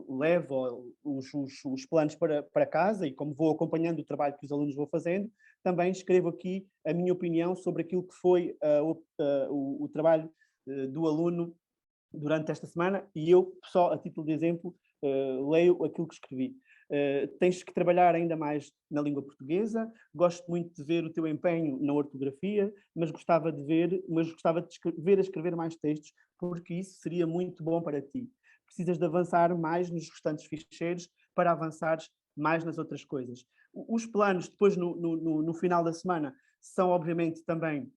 levo os planos para casa e como vou acompanhando o trabalho que os alunos vão fazendo, também escrevo aqui a minha opinião sobre aquilo que foi o trabalho do aluno durante esta semana e eu, só a título de exemplo, leio aquilo que escrevi. Tens que trabalhar ainda mais na língua portuguesa, gosto muito de ver o teu empenho na ortografia, mas gostava de ver a escrever mais textos, porque isso seria muito bom para ti. Precisas de avançar mais nos restantes ficheiros para avançares mais nas outras coisas. Os planos, depois no final da semana, são obviamente também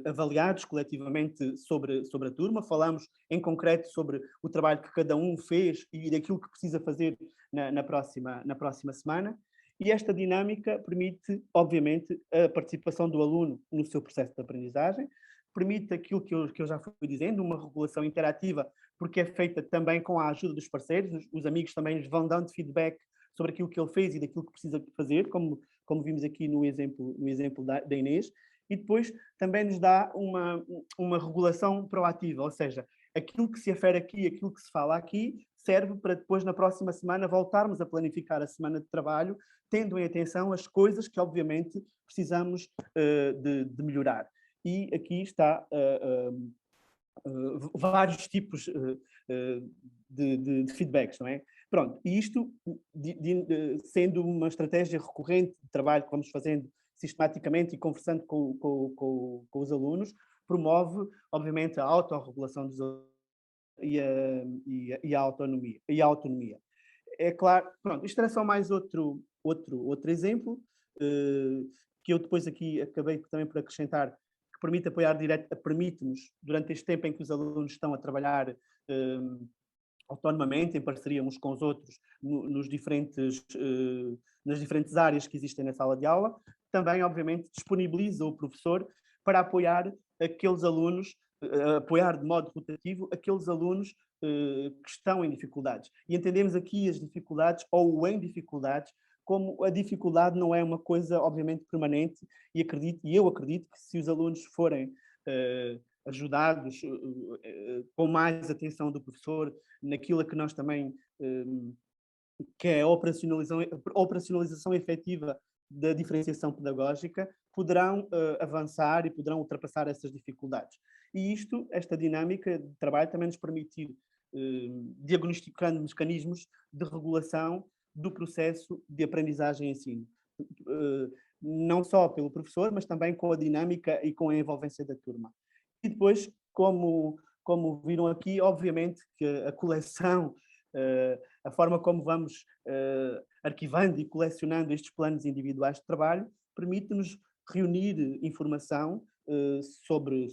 avaliados coletivamente sobre a turma, falamos em concreto sobre o trabalho que cada um fez e daquilo que precisa fazer na próxima semana, e esta dinâmica permite, obviamente, a participação do aluno no seu processo de aprendizagem, permite aquilo que eu já fui dizendo, uma regulação interativa, porque é feita também com a ajuda dos parceiros, os amigos também lhes vão dando feedback sobre aquilo que ele fez e daquilo que precisa fazer, como vimos aqui no exemplo da Inês, e depois também nos dá uma regulação proativa, ou seja, aquilo que se afere aqui, aquilo que se fala aqui, serve para depois, na próxima semana, voltarmos a planificar a semana de trabalho, tendo em atenção as coisas que, obviamente, precisamos de melhorar. E aqui está vários tipos de feedbacks, não é? Pronto, e isto sendo uma estratégia recorrente de trabalho que vamos fazendo sistematicamente e conversando com os alunos, promove, obviamente, a autorregulação dos alunos e a autonomia. É claro, pronto, isto era só mais outro exemplo, que eu depois aqui acabei também por acrescentar, que permite apoiar permite-nos, durante este tempo em que os alunos estão a trabalhar autonomamente, em parceria uns com os outros, nas diferentes áreas que existem na sala de aula, também, obviamente, disponibiliza o professor para apoiar aqueles alunos, apoiar de modo rotativo aqueles alunos que estão em dificuldades. E entendemos aqui as dificuldades, ou o em dificuldades, como a dificuldade não é uma coisa, obviamente, permanente, e eu acredito que se os alunos forem ajudados com mais atenção do professor naquilo que nós também que é a operacionalização efetiva da diferenciação pedagógica, poderão avançar e poderão ultrapassar essas dificuldades. E esta dinâmica de trabalho também nos permite diagnosticando mecanismos de regulação do processo de aprendizagem e ensino. Não só pelo professor, mas também com a dinâmica e com a envolvência da turma. E depois, como viram aqui, obviamente que a coleção, a forma como vamos arquivando e colecionando estes planos individuais de trabalho, permite-nos reunir informação sobre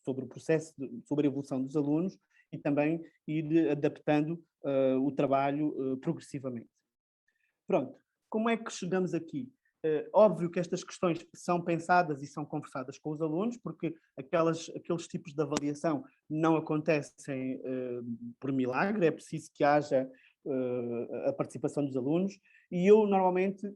o processo, sobre a evolução dos alunos e também ir adaptando o trabalho progressivamente. Pronto, como é que chegamos aqui? Óbvio que estas questões são pensadas e são conversadas com os alunos, porque aqueles tipos de avaliação não acontecem por milagre, é preciso que haja a participação dos alunos, e eu normalmente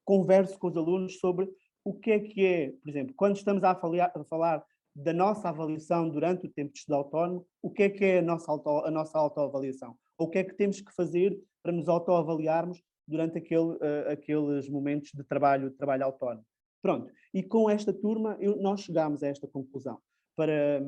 converso com os alunos sobre o que é, por exemplo, quando estamos a falar da nossa avaliação durante o tempo de estudo autónomo, o que é a nossa autoavaliação? Ou o que é que temos que fazer para nos autoavaliarmos durante aqueles momentos de trabalho autónomo. Pronto, e com esta turma nós chegámos a esta conclusão. Para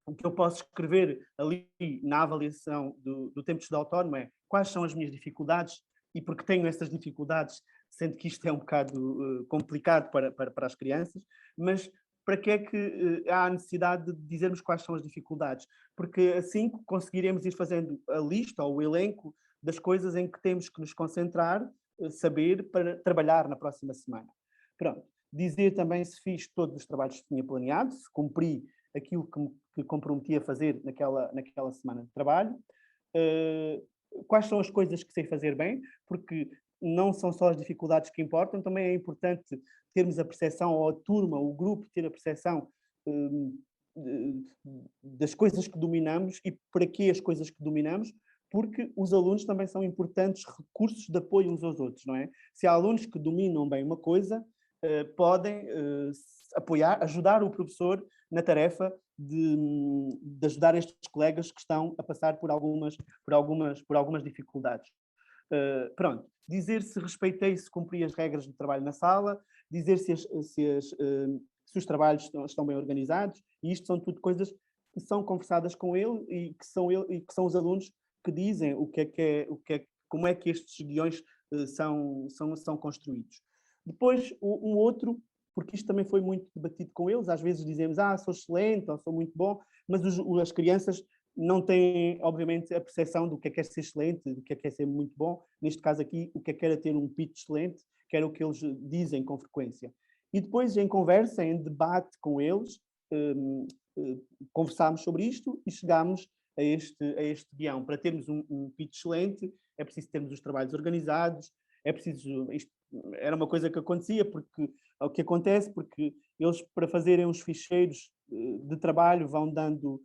o que eu posso escrever ali na avaliação do tempo de estudo autónomo é quais são as minhas dificuldades e porque tenho essas dificuldades, sendo que isto é um bocado complicado para as crianças, mas para que é que há a necessidade de dizermos quais são as dificuldades? Porque assim conseguiremos ir fazendo a lista ou o elenco das coisas em que temos que nos concentrar, saber, para trabalhar na próxima semana. Pronto. Dizer também se fiz todos os trabalhos que tinha planeado, se cumpri aquilo que comprometi a fazer naquela semana de trabalho. Quais são as coisas que sei fazer bem, porque não são só as dificuldades que importam, também é importante termos a percepção, ou a turma, o grupo, ter a percepção das coisas que dominamos e para que as coisas que dominamos, porque os alunos também são importantes recursos de apoio uns aos outros, não é? Se há alunos que dominam bem uma coisa, podem apoiar, ajudar o professor na tarefa de ajudar estes colegas que estão a passar por algumas dificuldades. Pronto, dizer se respeitei e se cumpri as regras do trabalho na sala, dizer se os trabalhos estão bem organizados, e isto são tudo coisas que são conversadas com ele e que são os alunos que dizem como é que estes guiões são construídos. Depois, um outro, porque isto também foi muito debatido com eles, às vezes dizemos, sou excelente, ou sou muito bom, mas as crianças não têm, obviamente, a percepção do que é ser excelente, do que é ser muito bom. Neste caso aqui, o que é ter um pitch excelente, que era o que eles dizem com frequência. E depois, em conversa, em debate com eles, conversámos sobre isto e chegámos a este guião. Para termos um pitch excelente, é preciso termos os trabalhos organizados, é preciso... Isto era uma coisa que acontecia, porque o que acontece, porque eles, para fazerem os ficheiros de trabalho, vão dando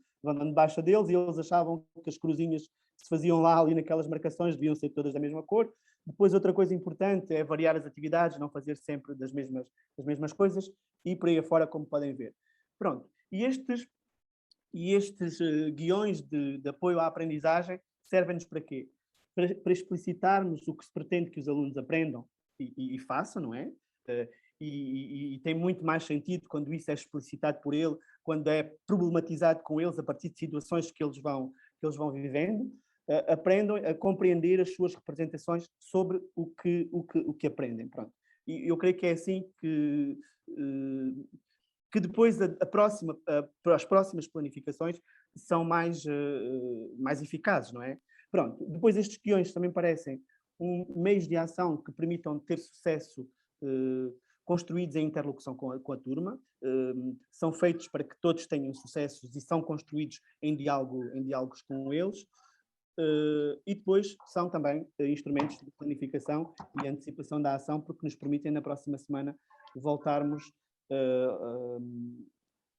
baixa deles, e eles achavam que as cruzinhas que se faziam lá ali naquelas marcações deviam ser todas da mesma cor. Depois, outra coisa importante é variar as atividades, não fazer sempre das mesmas coisas, e por aí afora, como podem ver. Pronto. E estes guiões de apoio à aprendizagem servem-nos para quê? Para explicitarmos o que se pretende que os alunos aprendam e façam, não é? E tem muito mais sentido quando isso é explicitado por ele, quando é problematizado com eles a partir de situações que eles vão vivendo, aprendam a compreender as suas representações sobre o que aprendem. Pronto. E eu creio que é assim que depois as próximas planificações são mais eficazes, não é? Pronto. Depois estes guiões também parecem meios de ação que permitam ter sucesso construídos em interlocução com a turma, são feitos para que todos tenham sucessos e são construídos em diálogos com eles, e depois são também instrumentos de planificação e antecipação da ação, porque nos permitem na próxima semana voltarmos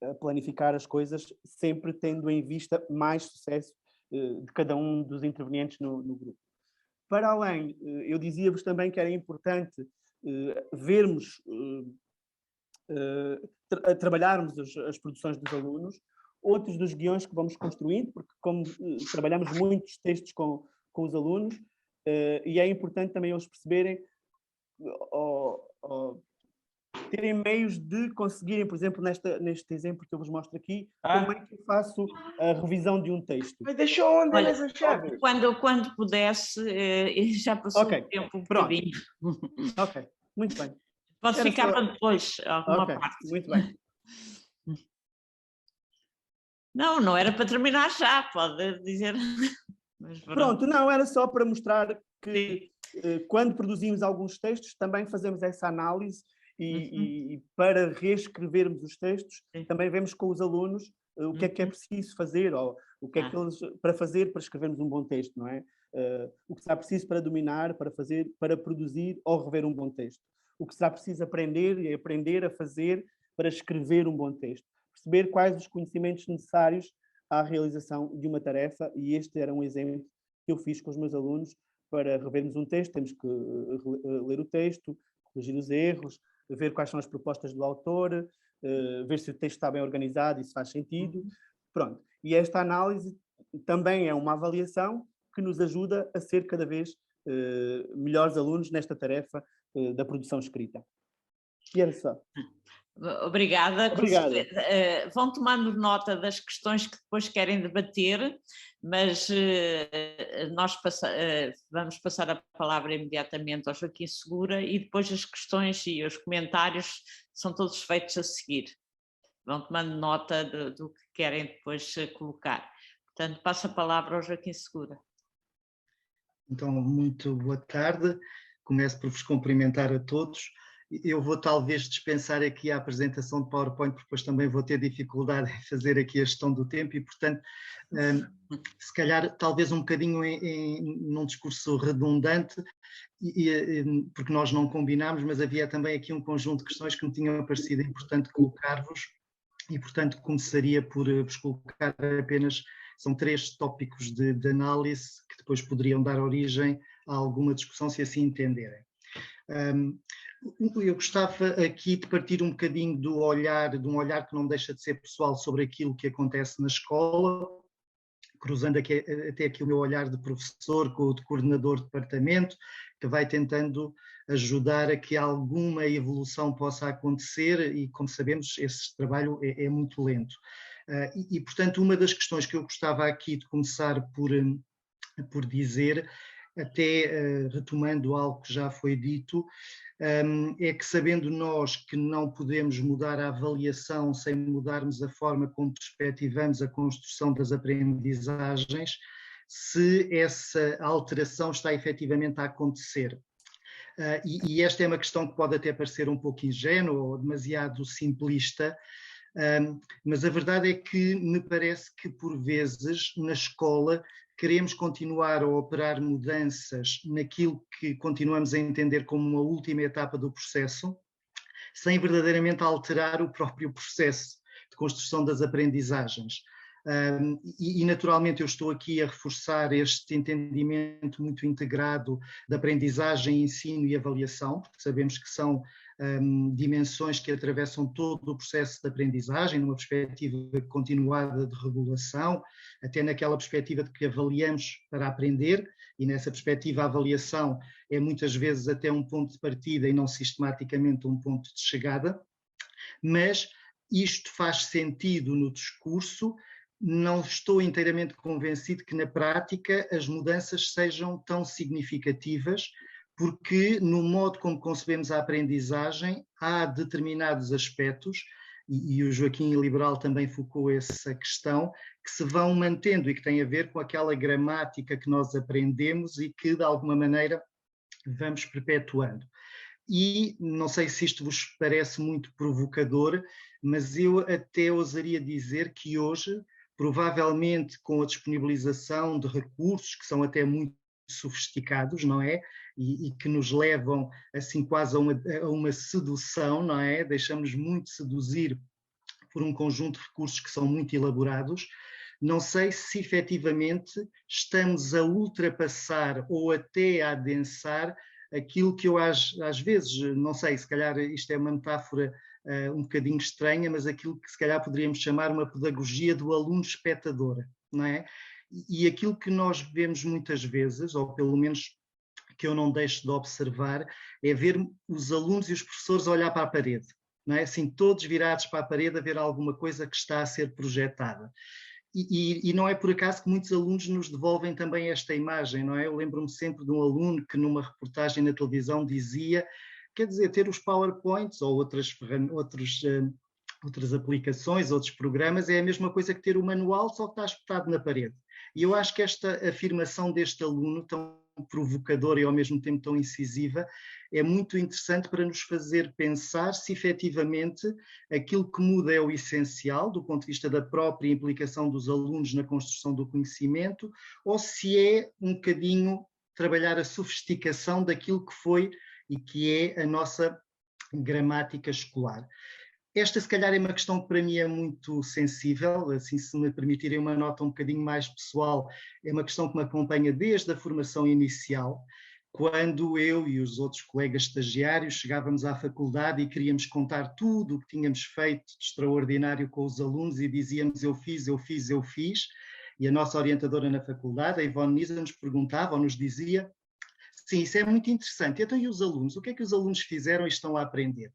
a planificar as coisas, sempre tendo em vista mais sucesso de cada um dos intervenientes no grupo. Para além, eu dizia-vos também que era importante vermos, trabalharmos as produções dos alunos, outros dos guiões que vamos construindo, porque como trabalhamos muitos textos com os alunos, e é importante também eles perceberem, terem meios de conseguirem, por exemplo, neste exemplo que eu vos mostro aqui, como é que eu faço a revisão de um texto. Mas deixou onde as chaves? Quando pudesse, já passou o tempo um bocadinho. Ok, muito bem. Posso ficar para depois alguma parte. Muito bem. Não era para terminar já, pode dizer. Mas pronto, não, era só para mostrar que quando produzimos alguns textos também fazemos essa análise e para reescrevermos os textos também vemos com os alunos o que é preciso fazer, ou o que é que eles para escrevermos um bom texto, não é? O que será preciso para dominar, para produzir ou rever um bom texto. O que será preciso aprender a fazer para escrever um bom texto. Perceber quais os conhecimentos necessários à realização de uma tarefa, e este era um exemplo que eu fiz com os meus alunos. Para revermos um texto, temos que ler o texto, corrigir os erros, ver quais são as propostas do autor, ver se o texto está bem organizado e se faz sentido. Pronto. E esta análise também é uma avaliação que nos ajuda a ser cada vez melhores alunos nesta tarefa da produção escrita. E era só. Obrigada. Obrigado. Vão tomando nota das questões que depois querem debater, mas nós vamos passar a palavra imediatamente ao Joaquim Segura e depois as questões e os comentários são todos feitos a seguir. Vão tomando nota do que querem depois colocar. Portanto, passo a palavra ao Joaquim Segura. Então, muito boa tarde. Começo por vos cumprimentar a todos. Eu vou talvez dispensar aqui a apresentação de PowerPoint, porque depois também vou ter dificuldade em fazer aqui a gestão do tempo e, portanto, se calhar talvez um bocadinho num discurso redundante, porque nós não combinámos, mas havia também aqui um conjunto de questões que me tinham parecido importante colocar-vos e, portanto, começaria por vos colocar apenas são 3 tópicos de análise que depois poderiam dar origem a alguma discussão, se assim entenderem. Eu gostava aqui de partir um bocadinho de um olhar que não deixa de ser pessoal sobre aquilo que acontece na escola, cruzando até aqui o meu olhar de professor com o de coordenador de departamento, que vai tentando ajudar a que alguma evolução possa acontecer e, como sabemos, esse trabalho é muito lento. Portanto, uma das questões que eu gostava aqui de começar por dizer, até retomando algo que já foi dito, é que sabendo nós que não podemos mudar a avaliação sem mudarmos a forma como perspectivamos a construção das aprendizagens, se essa alteração está efetivamente a acontecer. E esta é uma questão que pode até parecer um pouco ingênua ou demasiado simplista, mas a verdade é que me parece que, por vezes, na escola, queremos continuar a operar mudanças naquilo que continuamos a entender como uma última etapa do processo, sem verdadeiramente alterar o próprio processo de construção das aprendizagens. Naturalmente eu estou aqui a reforçar este entendimento muito integrado de aprendizagem, ensino e avaliação, porque sabemos que são dimensões que atravessam todo o processo de aprendizagem, numa perspectiva continuada de regulação, até naquela perspectiva de que avaliamos para aprender, e nessa perspectiva a avaliação é muitas vezes até um ponto de partida e não sistematicamente um ponto de chegada, mas isto faz sentido no discurso. Não estou inteiramente convencido que na prática as mudanças sejam tão significativas, porque no modo como concebemos a aprendizagem há determinados aspectos, e o Joaquim Liberal também focou essa questão, que se vão mantendo e que têm a ver com aquela gramática que nós aprendemos e que de alguma maneira vamos perpetuando. E não sei se isto vos parece muito provocador, mas eu até ousaria dizer que hoje, provavelmente com a disponibilização de recursos que são até muito sofisticados, não é? E que nos levam assim quase a uma sedução, não é? Deixamos muito seduzir por um conjunto de recursos que são muito elaborados. Não sei se efetivamente estamos a ultrapassar ou até a adensar aquilo que eu às vezes, não sei, se calhar isto é uma metáfora um bocadinho estranha, mas aquilo que se calhar poderíamos chamar uma pedagogia do aluno espectador, não é? E aquilo que nós vemos muitas vezes, ou pelo menos que eu não deixo de observar, é ver os alunos e os professores olhar para a parede, não é? Assim, todos virados para a parede a ver alguma coisa que está a ser projetada. E não é por acaso que muitos alunos nos devolvem também esta imagem, não é? Eu lembro-me sempre de um aluno que numa reportagem na televisão dizia, quer dizer, ter os PowerPoints ou outras aplicações, outros programas, é a mesma coisa que ter o manual, só que está espetado na parede. E eu acho que esta afirmação deste aluno, tão provocadora e ao mesmo tempo tão incisiva, é muito interessante para nos fazer pensar se efetivamente aquilo que muda é o essencial do ponto de vista da própria implicação dos alunos na construção do conhecimento, ou se é um bocadinho trabalhar a sofisticação daquilo que foi e que é a nossa gramática escolar. Esta, se calhar, é uma questão que para mim é muito sensível, assim, se me permitirem uma nota um bocadinho mais pessoal, é uma questão que me acompanha desde a formação inicial, quando eu e os outros colegas estagiários chegávamos à faculdade e queríamos contar tudo o que tínhamos feito de extraordinário com os alunos e dizíamos eu fiz, e a nossa orientadora na faculdade, a Ivone Nisa, nos perguntava ou nos dizia, sim, isso é muito interessante, então e os alunos? O que é que os alunos fizeram e estão a aprender?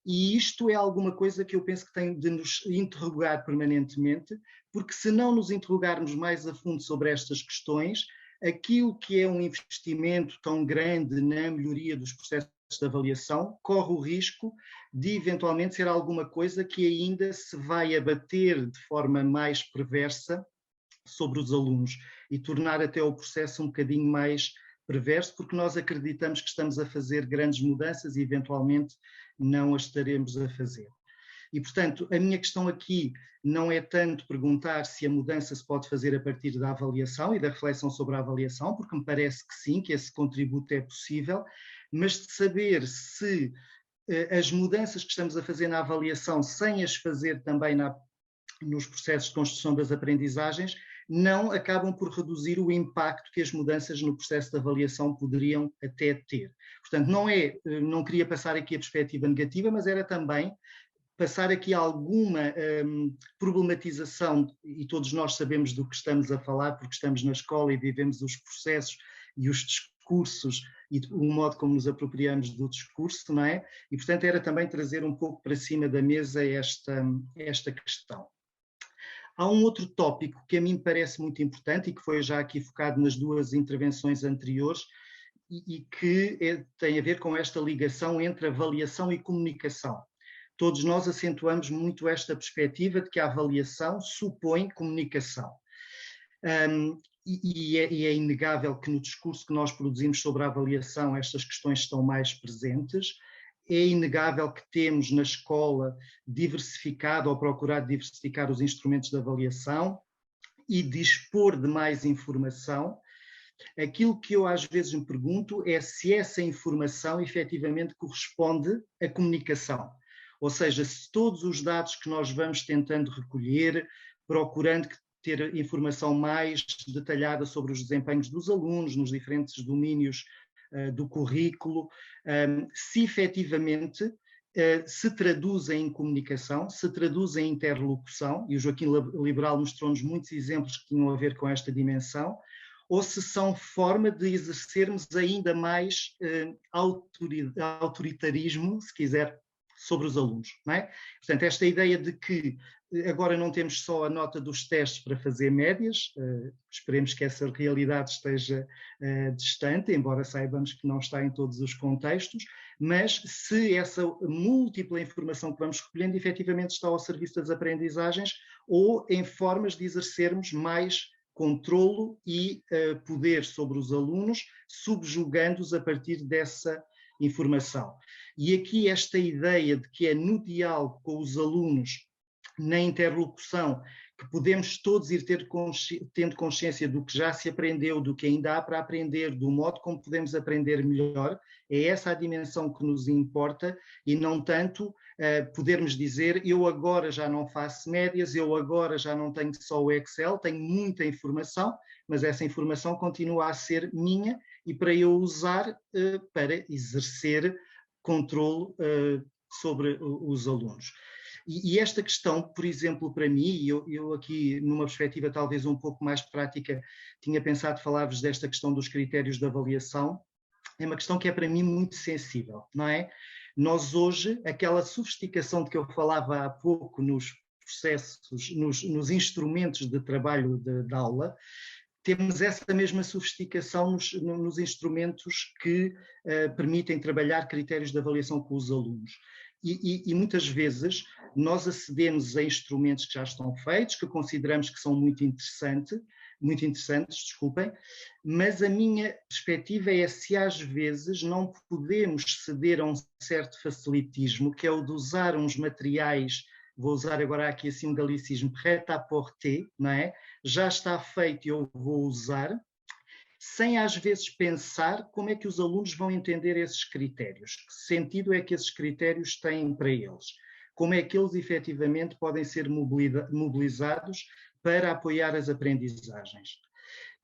E isto é alguma coisa que eu penso que tem de nos interrogar permanentemente, porque se não nos interrogarmos mais a fundo sobre estas questões, aquilo que é um investimento tão grande na melhoria dos processos de avaliação corre o risco de eventualmente ser alguma coisa que ainda se vai abater de forma mais perversa sobre os alunos e tornar até o processo um bocadinho mais perverso, porque nós acreditamos que estamos a fazer grandes mudanças e eventualmente não as estaremos a fazer. E, portanto, a minha questão aqui não é tanto perguntar se a mudança se pode fazer a partir da avaliação e da reflexão sobre a avaliação, porque me parece que sim, que esse contributo é possível, mas de saber se as mudanças que estamos a fazer na avaliação, sem as fazer também nos processos de construção das aprendizagens, não acabam por reduzir o impacto que as mudanças no processo de avaliação poderiam até ter. Portanto, não queria passar aqui a perspectiva negativa, mas era também passar aqui alguma problematização, e todos nós sabemos do que estamos a falar, porque estamos na escola e vivemos os processos e os discursos e o modo como nos apropriamos do discurso, não é? E, portanto, era também trazer um pouco para cima da mesa esta questão. Há um outro tópico que a mim parece muito importante e que foi já aqui focado nas duas intervenções anteriores e que tem a ver com esta ligação entre avaliação e comunicação. Todos nós acentuamos muito esta perspectiva de que a avaliação supõe comunicação. E é inegável que no discurso que nós produzimos sobre a avaliação estas questões estão mais presentes. É inegável que temos na escola diversificado ou procurado diversificar os instrumentos de avaliação e dispor de mais informação. Aquilo que eu às vezes me pergunto é se essa informação efetivamente corresponde à comunicação. Ou seja, se todos os dados que nós vamos tentando recolher, procurando ter informação mais detalhada sobre os desempenhos dos alunos nos diferentes domínios do currículo, se efetivamente se traduzem em comunicação, se traduzem em interlocução, e o Joaquim Liberal mostrou-nos muitos exemplos que tinham a ver com esta dimensão, ou se são forma de exercermos ainda mais autoritarismo, se quiser, sobre os alunos, não é? Portanto, esta ideia de que agora não temos só a nota dos testes para fazer médias, esperemos que essa realidade esteja distante, embora saibamos que não está em todos os contextos, mas se essa múltipla informação que vamos recolhendo efetivamente está ao serviço das aprendizagens ou em formas de exercermos mais controlo e poder sobre os alunos, subjugando-os a partir dessa informação. E aqui esta ideia de que é no diálogo com os alunos, na interlocução, que podemos todos ir tendo consciência do que já se aprendeu, do que ainda há para aprender, do modo como podemos aprender melhor, é essa a dimensão que nos importa e não tanto podermos dizer eu agora já não faço médias, eu agora já não tenho só o Excel, tenho muita informação, mas essa informação continua a ser minha e para eu usar para exercer controle sobre os alunos. E esta questão, por exemplo, para mim, eu aqui numa perspectiva talvez um pouco mais prática, tinha pensado falar-vos desta questão dos critérios de avaliação, é uma questão que é para mim muito sensível, não é? Nós hoje, aquela sofisticação de que eu falava há pouco nos processos, nos instrumentos de trabalho de aula, temos essa mesma sofisticação nos instrumentos que permitem trabalhar critérios de avaliação com os alunos. E muitas vezes nós acedemos a instrumentos que já estão feitos, que consideramos que são muito interessantes, desculpem, mas a minha perspectiva é se às vezes não podemos ceder a um certo facilitismo, que é o de usar uns materiais, vou usar agora aqui assim um galicismo, prêt-à-porter, não é? Já está feito e eu vou usar, sem às vezes pensar como é que os alunos vão entender esses critérios, que sentido é que esses critérios têm para eles, como é que eles efetivamente podem ser mobilizados para apoiar as aprendizagens.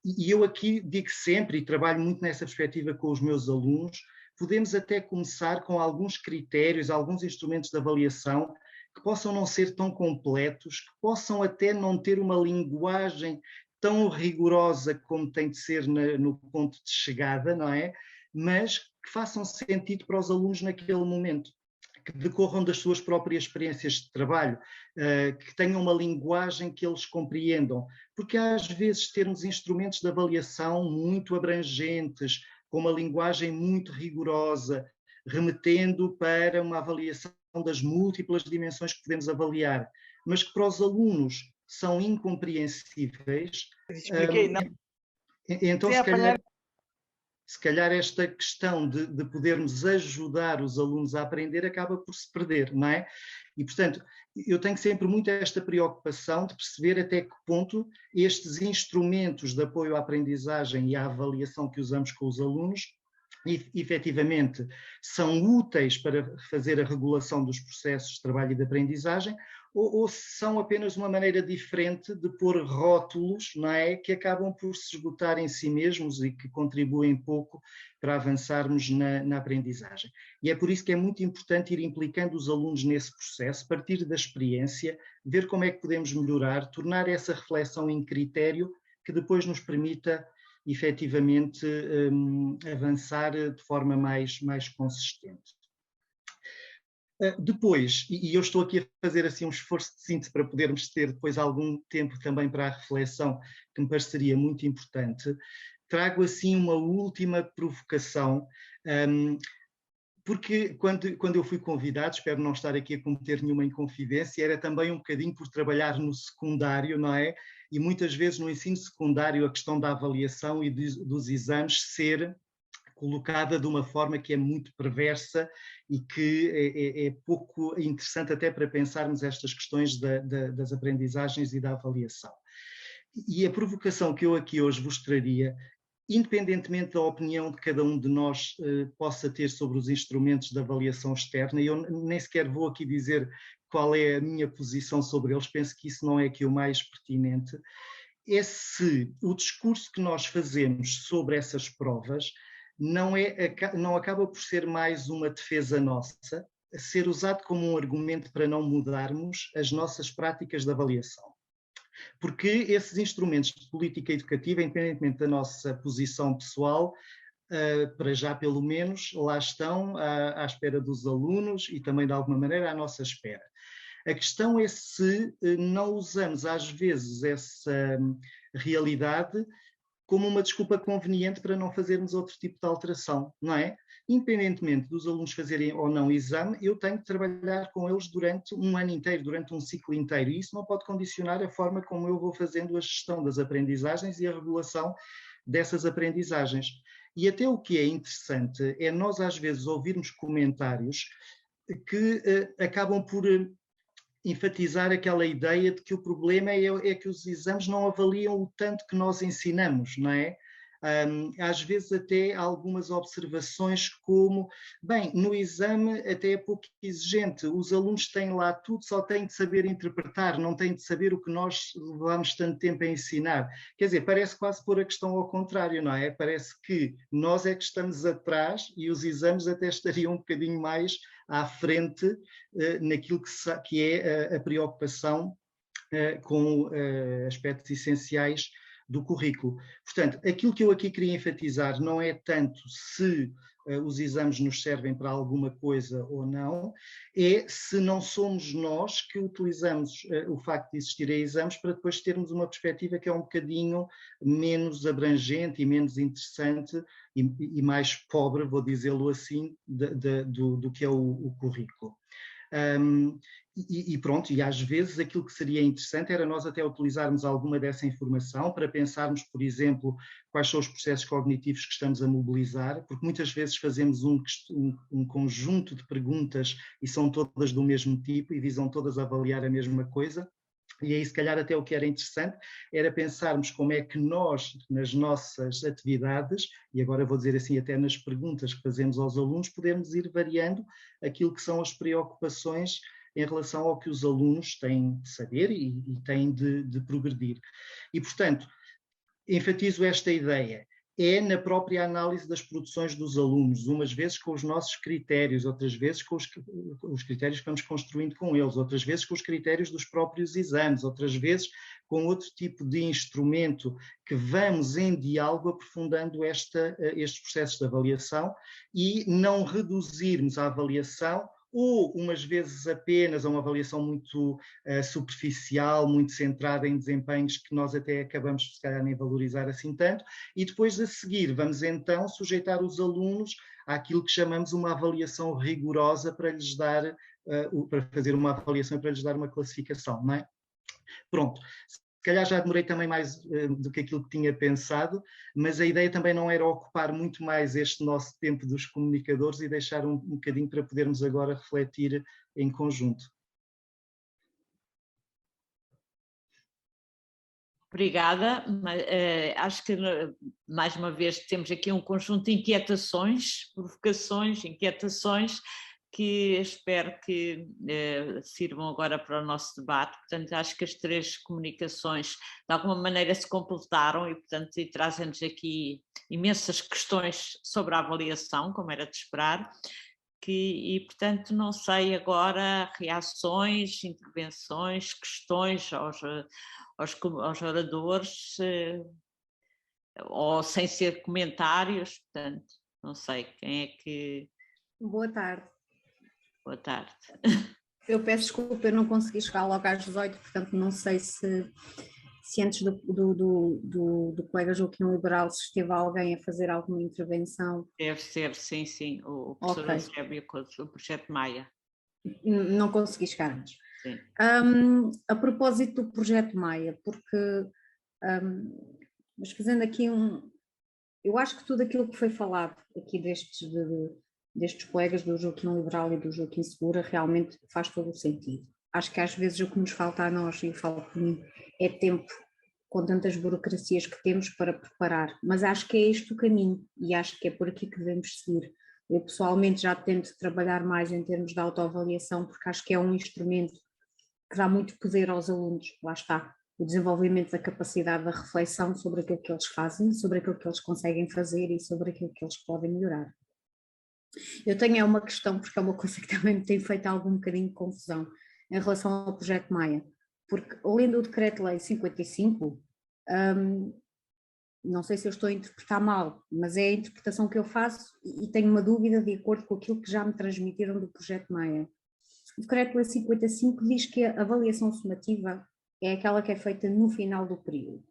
E eu aqui digo sempre, e trabalho muito nessa perspectiva com os meus alunos, podemos até começar com alguns critérios, alguns instrumentos de avaliação que possam não ser tão completos, que possam até não ter uma linguagem tão rigorosa como tem de ser no ponto de chegada, não é? Mas que façam sentido para os alunos naquele momento, que decorram das suas próprias experiências de trabalho, que tenham uma linguagem que eles compreendam, porque às vezes termos instrumentos de avaliação muito abrangentes, com uma linguagem muito rigorosa, remetendo para uma avaliação das múltiplas dimensões que podemos avaliar, mas que para os alunos são incompreensíveis. Expliquei, não. Então, se calhar esta questão de podermos ajudar os alunos a aprender acaba por se perder, não é? E, portanto, eu tenho sempre muito esta preocupação de perceber até que ponto estes instrumentos de apoio à aprendizagem e à avaliação que usamos com os alunos efetivamente são úteis para fazer a regulação dos processos de trabalho e de aprendizagem, ou se são apenas uma maneira diferente de pôr rótulos, não é, que acabam por se esgotar em si mesmos e que contribuem pouco para avançarmos na aprendizagem. E é por isso que é muito importante ir implicando os alunos nesse processo, partir da experiência, ver como é que podemos melhorar, tornar essa reflexão em critério que depois nos permita efetivamente avançar de forma mais consistente. Depois, e eu estou aqui a fazer assim um esforço de síntese para podermos ter depois algum tempo também para a reflexão, que me pareceria muito importante, trago assim uma última provocação, porque quando eu fui convidado, espero não estar aqui a cometer nenhuma inconfidência, era também um bocadinho por trabalhar no secundário, não é? E muitas vezes no ensino secundário a questão da avaliação e dos exames ser colocada de uma forma que é muito perversa e que é pouco interessante até para pensarmos estas questões das aprendizagens e da avaliação. E a provocação que eu aqui hoje vos traria, independentemente da opinião de cada um de nós possa ter sobre os instrumentos de avaliação externa, e eu nem sequer vou aqui dizer qual é a minha posição sobre eles, penso que isso não é aqui o mais pertinente, é se o discurso que nós fazemos sobre essas provas não acaba por ser mais uma defesa nossa, a ser usado como um argumento para não mudarmos as nossas práticas de avaliação. Porque esses instrumentos de política educativa, independentemente da nossa posição pessoal, para já pelo menos, lá estão à espera dos alunos e também de alguma maneira à nossa espera. A questão é se não usamos às vezes essa realidade como uma desculpa conveniente para não fazermos outro tipo de alteração, não é? Independentemente dos alunos fazerem ou não exame, eu tenho que trabalhar com eles durante um ano inteiro, durante um ciclo inteiro, e isso não pode condicionar a forma como eu vou fazendo a gestão das aprendizagens e a regulação dessas aprendizagens. E até o que é interessante é nós às vezes ouvirmos comentários que acabam por enfatizar aquela ideia de que o problema é que os exames não avaliam o tanto que nós ensinamos, não é? Às vezes até algumas observações como, bem, no exame até é pouco exigente, os alunos têm lá tudo, só têm de saber interpretar, não têm de saber o que nós levamos tanto tempo a ensinar. Quer dizer, parece quase pôr a questão ao contrário, não é? Parece que nós é que estamos atrás e os exames até estariam um bocadinho mais à frente naquilo que é a preocupação com aspectos essenciais do currículo. Portanto, aquilo que eu aqui queria enfatizar não é tanto se os exames nos servem para alguma coisa ou não, é se não somos nós que utilizamos o facto de existirem exames para depois termos uma perspectiva que é um bocadinho menos abrangente e menos interessante e mais pobre, vou dizê-lo assim, do que é o currículo. E pronto, e às vezes aquilo que seria interessante era nós até utilizarmos alguma dessa informação para pensarmos, por exemplo, quais são os processos cognitivos que estamos a mobilizar, porque muitas vezes fazemos um conjunto de perguntas e são todas do mesmo tipo e visam todas a avaliar a mesma coisa. E aí, se calhar, até o que era interessante era pensarmos como é que nós, nas nossas atividades, e agora vou dizer assim, até nas perguntas que fazemos aos alunos, podemos ir variando aquilo que são as preocupações em relação ao que os alunos têm de saber e têm de progredir. E, portanto, enfatizo esta ideia. É na própria análise das produções dos alunos, umas vezes com os nossos critérios, outras vezes com os critérios que vamos construindo com eles, outras vezes com os critérios dos próprios exames, outras vezes com outro tipo de instrumento que vamos em diálogo aprofundando estes processos de avaliação e não reduzirmos a avaliação ou umas vezes apenas a uma avaliação muito superficial, muito centrada em desempenhos que nós até acabamos, se calhar, nem valorizar assim tanto, e depois a seguir vamos então sujeitar os alunos àquilo que chamamos uma avaliação rigorosa para lhes dar, para fazer uma avaliação e para lhes dar uma classificação, não é? Pronto. Se calhar já demorei também mais do que aquilo que tinha pensado, mas a ideia também não era ocupar muito mais este nosso tempo dos comunicadores e deixar um bocadinho para podermos agora refletir em conjunto. Obrigada. Acho que, mais uma vez, temos aqui um conjunto de inquietações, provocações, inquietações, que espero que sirvam agora para o nosso debate. Portanto, acho que as três comunicações, de alguma maneira, se completaram e, portanto, trazem-nos aqui imensas questões sobre a avaliação, como era de esperar. E, portanto, não sei agora reações, intervenções, questões aos oradores, ou sem ser comentários, portanto, não sei quem é que... Boa tarde. Boa tarde. Eu peço desculpa, eu não consegui chegar logo às 18, portanto não sei se antes do colega Joaquim Liberal se esteve alguém a fazer alguma intervenção. Deve ser, sim, o professor Eusébio com o projeto Maia. Não consegui chegar antes. A propósito do projeto Maia, porque, mas fazendo aqui eu acho que tudo aquilo que foi falado aqui destes colegas, do Joaquim Liberal e do Joaquim Segura, realmente faz todo o sentido. Acho que às vezes o que nos falta a nós, e eu falo por mim, é tempo, com tantas burocracias que temos para preparar, mas acho que é este o caminho e acho que é por aqui que devemos seguir. Eu pessoalmente já tento trabalhar mais em termos de autoavaliação, porque acho que é um instrumento que dá muito poder aos alunos, lá está, o desenvolvimento da capacidade da reflexão sobre aquilo que eles fazem, sobre aquilo que eles conseguem fazer e sobre aquilo que eles podem melhorar. Eu tenho uma questão, porque é uma coisa que também me tem feito algum bocadinho de confusão em relação ao projeto Maia, porque lendo o Decreto-Lei 55, não sei se eu estou a interpretar mal, mas é a interpretação que eu faço e tenho uma dúvida de acordo com aquilo que já me transmitiram do projeto Maia. O Decreto-Lei 55 diz que a avaliação sumativa é aquela que é feita no final do período,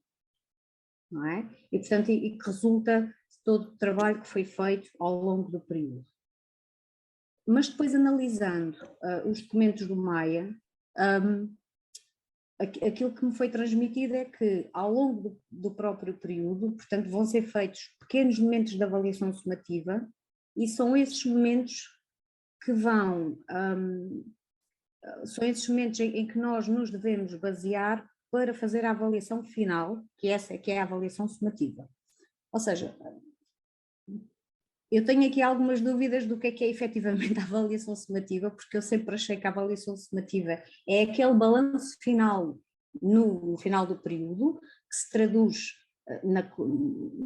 não é? E portanto, e que resulta de todo o trabalho que foi feito ao longo do período. Mas depois, analisando os documentos do Maia, aquilo que me foi transmitido é que ao longo do próprio período, portanto, vão ser feitos pequenos momentos de avaliação sumativa e são esses momentos que são esses momentos em que nós nos devemos basear para fazer a avaliação final, que essa é que é a avaliação sumativa. Ou seja, eu tenho aqui algumas dúvidas do que é efetivamente a avaliação sumativa, porque eu sempre achei que a avaliação sumativa é aquele balanço final no final do período, que se traduz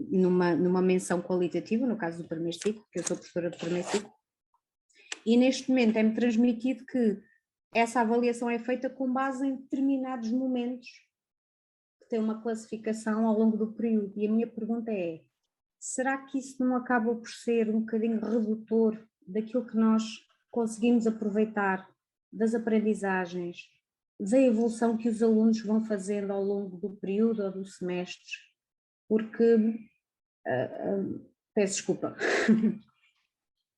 numa menção qualitativa, no caso do primeiro ciclo, que eu sou professora do primeiro ciclo, e neste momento é-me transmitido que essa avaliação é feita com base em determinados momentos que têm uma classificação ao longo do período. E a minha pergunta é, será que isso não acaba por ser um bocadinho redutor daquilo que nós conseguimos aproveitar das aprendizagens, da evolução que os alunos vão fazendo ao longo do período ou do semestre? Porque, peço desculpa,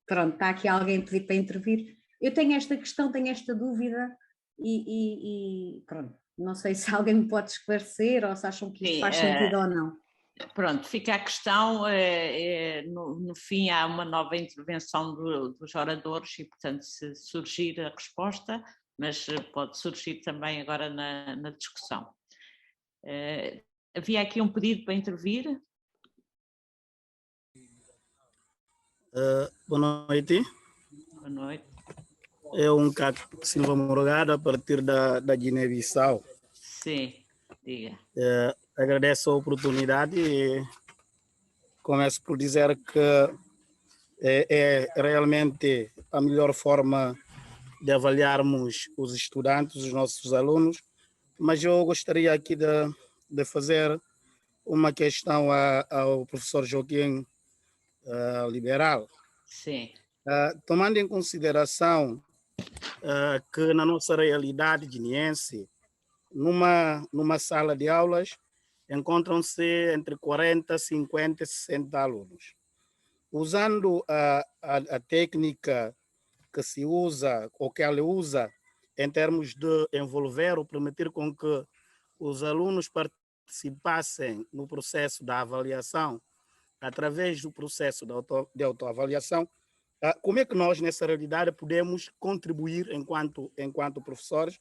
pronto, está aqui alguém a pedir para intervir. Eu tenho esta questão, tenho esta dúvida e pronto, não sei se alguém me pode esclarecer ou se acham que isto faz sentido ou não. Pronto, fica a questão, no fim há uma nova intervenção dos oradores e, portanto, se surgir a resposta, mas pode surgir também agora na discussão. Havia aqui um pedido para intervir? Boa noite. Boa noite. É um Caco Silva Morgado, a partir da Guiné-Bissau. Sim, diga. Agradeço a oportunidade e começo por dizer que é realmente a melhor forma de avaliarmos os estudantes, os nossos alunos, mas eu gostaria aqui de fazer uma questão ao professor Joaquim Liberal. Sim. Tomando em consideração que na nossa realidade guineense, numa sala de aulas, encontram-se entre 40, 50 e 60 alunos. Usando a técnica que se usa, ou que ela usa, em termos de envolver ou permitir com que os alunos participassem no processo da avaliação, através do processo de autoavaliação, como é que nós, nessa realidade, podemos contribuir enquanto professores,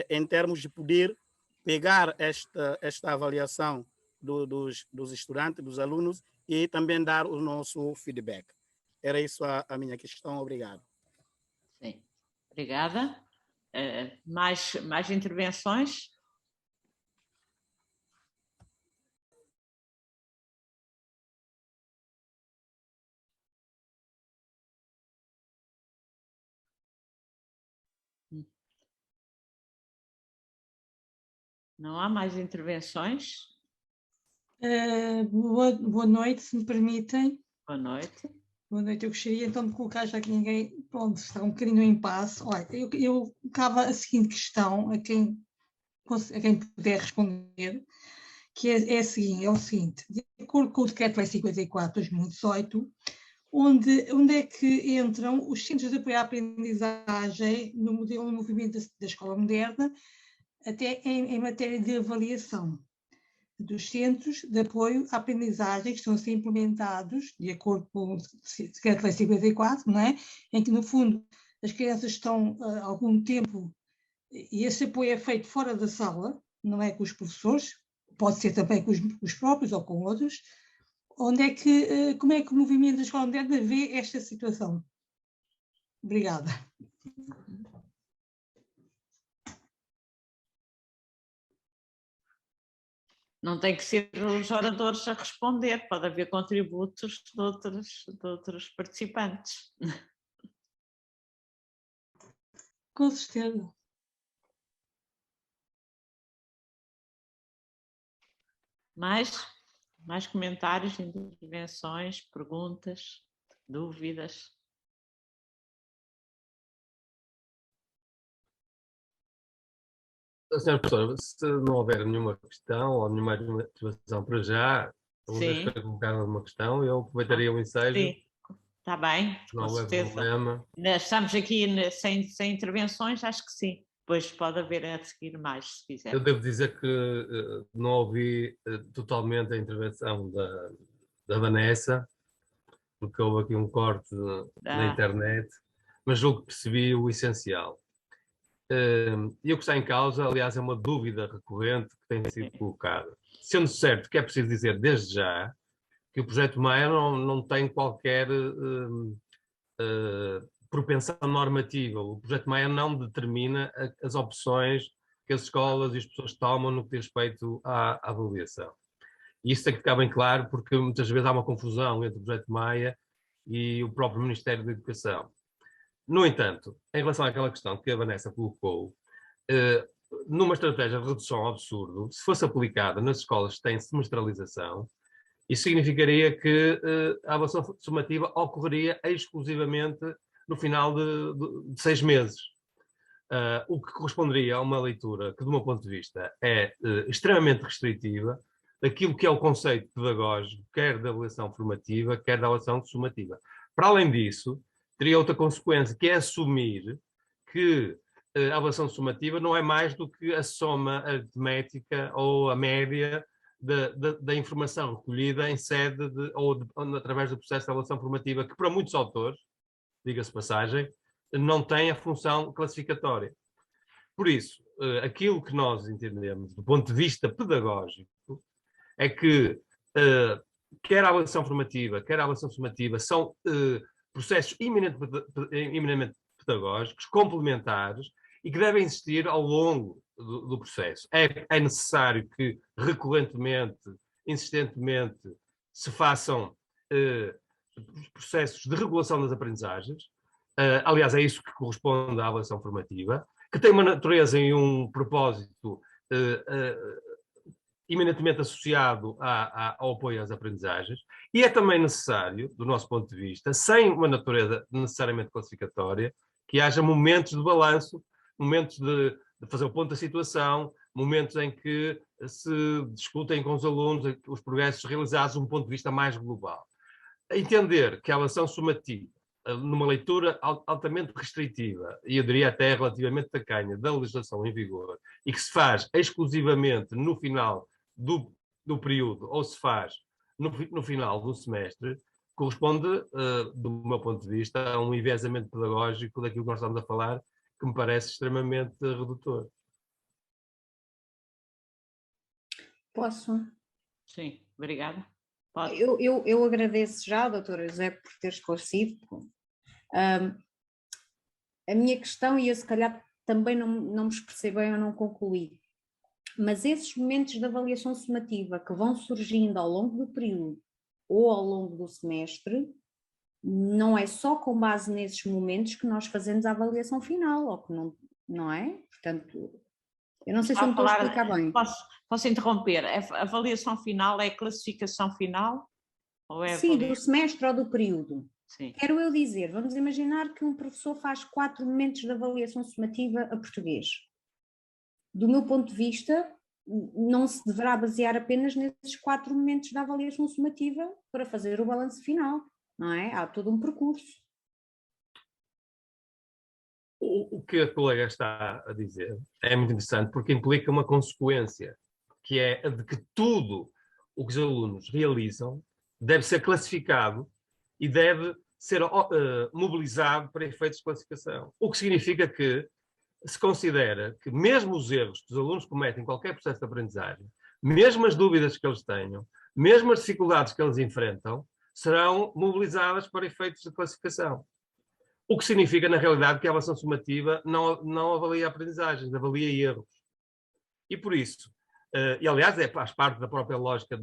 em termos de poder pegar esta avaliação dos estudantes, dos alunos, e também dar o nosso feedback. Era isso a minha questão. Obrigado. Sim, obrigada. Mais intervenções? Não há mais intervenções? Boa noite, se me permitem. Boa noite. Boa noite, eu gostaria então de colocar, já que ninguém, pronto, está um bocadinho em impasse. Olha, eu colocava a seguinte questão a quem puder responder, que é o seguinte: de acordo com o Decreto-Lei 54 de 2018, onde é que entram os centros de apoio à aprendizagem no modelo de movimento da escola moderna, até em matéria de avaliação dos centros de apoio à aprendizagem que estão a ser implementados, de acordo com o Decreto-Lei 54, não é? Em que, no fundo, as crianças estão há algum tempo, e esse apoio é feito fora da sala, não é com os professores, pode ser também com os próprios ou com outros. Como é que o movimento da escola moderna vê esta situação? Obrigada. Não tem que ser os oradores a responder, pode haver contributos de outros participantes. Com certeza. Mais comentários, intervenções, perguntas, dúvidas? Senhora professora, se não houver nenhuma questão ou nenhuma intervenção para já, uma vez que foi colocada uma questão, eu aproveitaria o ensejo. Sim, está bem, não com houver certeza. problema. Estamos aqui sem intervenções, acho que sim. Depois pode haver a seguir mais, se quiser. Eu devo dizer que não ouvi totalmente a intervenção da Vanessa, porque houve aqui um corte na internet, mas julgo que percebi o essencial. E o que está em causa, aliás, é uma dúvida recorrente que tem sido colocada. Sendo certo que é preciso dizer desde já que o projeto Maia não tem qualquer propensão normativa. O projeto Maia não determina as opções que as escolas e as pessoas tomam no que diz respeito à avaliação. E isso tem que ficar bem claro, porque muitas vezes há uma confusão entre o projeto Maia e o próprio Ministério da Educação. No entanto, em relação àquela questão que a Vanessa colocou, numa estratégia de redução ao absurdo, se fosse aplicada nas escolas que têm semestralização, isso significaria que a avaliação sumativa ocorreria exclusivamente no final de 6 meses. O que corresponderia a uma leitura que, do meu ponto de vista, é extremamente restritiva daquilo que é o conceito pedagógico, quer da avaliação formativa, quer da avaliação sumativa. Para além disso, teria outra consequência, que é assumir que a avaliação sumativa não é mais do que a soma aritmética ou a média da informação recolhida em sede ou através do processo de avaliação formativa, que para muitos autores, diga-se passagem, não tem a função classificatória. Por isso, aquilo que nós entendemos do ponto de vista pedagógico é que quer a avaliação formativa, quer a avaliação sumativa são processos eminentemente pedagógicos, complementares, e que devem existir ao longo do processo. É necessário que recorrentemente, insistentemente, se façam processos de regulação das aprendizagens. Aliás, é isso que corresponde à avaliação formativa, que tem uma natureza e um propósito eminentemente associado ao apoio às aprendizagens, e é também necessário, do nosso ponto de vista, sem uma natureza necessariamente classificatória, que haja momentos de balanço, momentos de fazer o ponto da situação, momentos em que se discutem com os alunos os progressos realizados de um ponto de vista mais global. Entender que a avaliação sumativa, numa leitura altamente restritiva, e eu diria até relativamente tacanha, da legislação em vigor, e que se faz exclusivamente no final do período, ou se faz no final do semestre, corresponde, do meu ponto de vista, a um enviesamento pedagógico daquilo que nós estamos a falar, que me parece extremamente redutor. Posso? Sim, obrigada. Pode. Eu agradeço já, doutora José, por ter esclarecido. A minha questão, e eu se calhar também não me expressei bem ou não concluí, mas esses momentos de avaliação sumativa que vão surgindo ao longo do período ou ao longo do semestre, não é só com base nesses momentos que nós fazemos a avaliação final, ou que não é? Portanto, eu não sei se eu me estou a explicar bem. Posso interromper? A avaliação final é a classificação final? Ou é Sim, do semestre ou do período. Sim. Quero eu dizer, vamos imaginar que um professor faz 4 momentos de avaliação sumativa a português. Do meu ponto de vista, não se deverá basear apenas nesses 4 momentos da avaliação sumativa para fazer o balanço final, não é? Há todo um percurso. O que a colega está a dizer é muito interessante porque implica uma consequência, que é a de que tudo o que os alunos realizam deve ser classificado e deve ser mobilizado para efeitos de classificação. O que significa que se considera que mesmo os erros que os alunos cometem em qualquer processo de aprendizagem, mesmo as dúvidas que eles tenham, mesmo as dificuldades que eles enfrentam, serão mobilizadas para efeitos de classificação. O que significa, na realidade, que a avaliação sumativa não avalia aprendizagens, avalia erros. E por isso, e aliás faz parte da própria lógica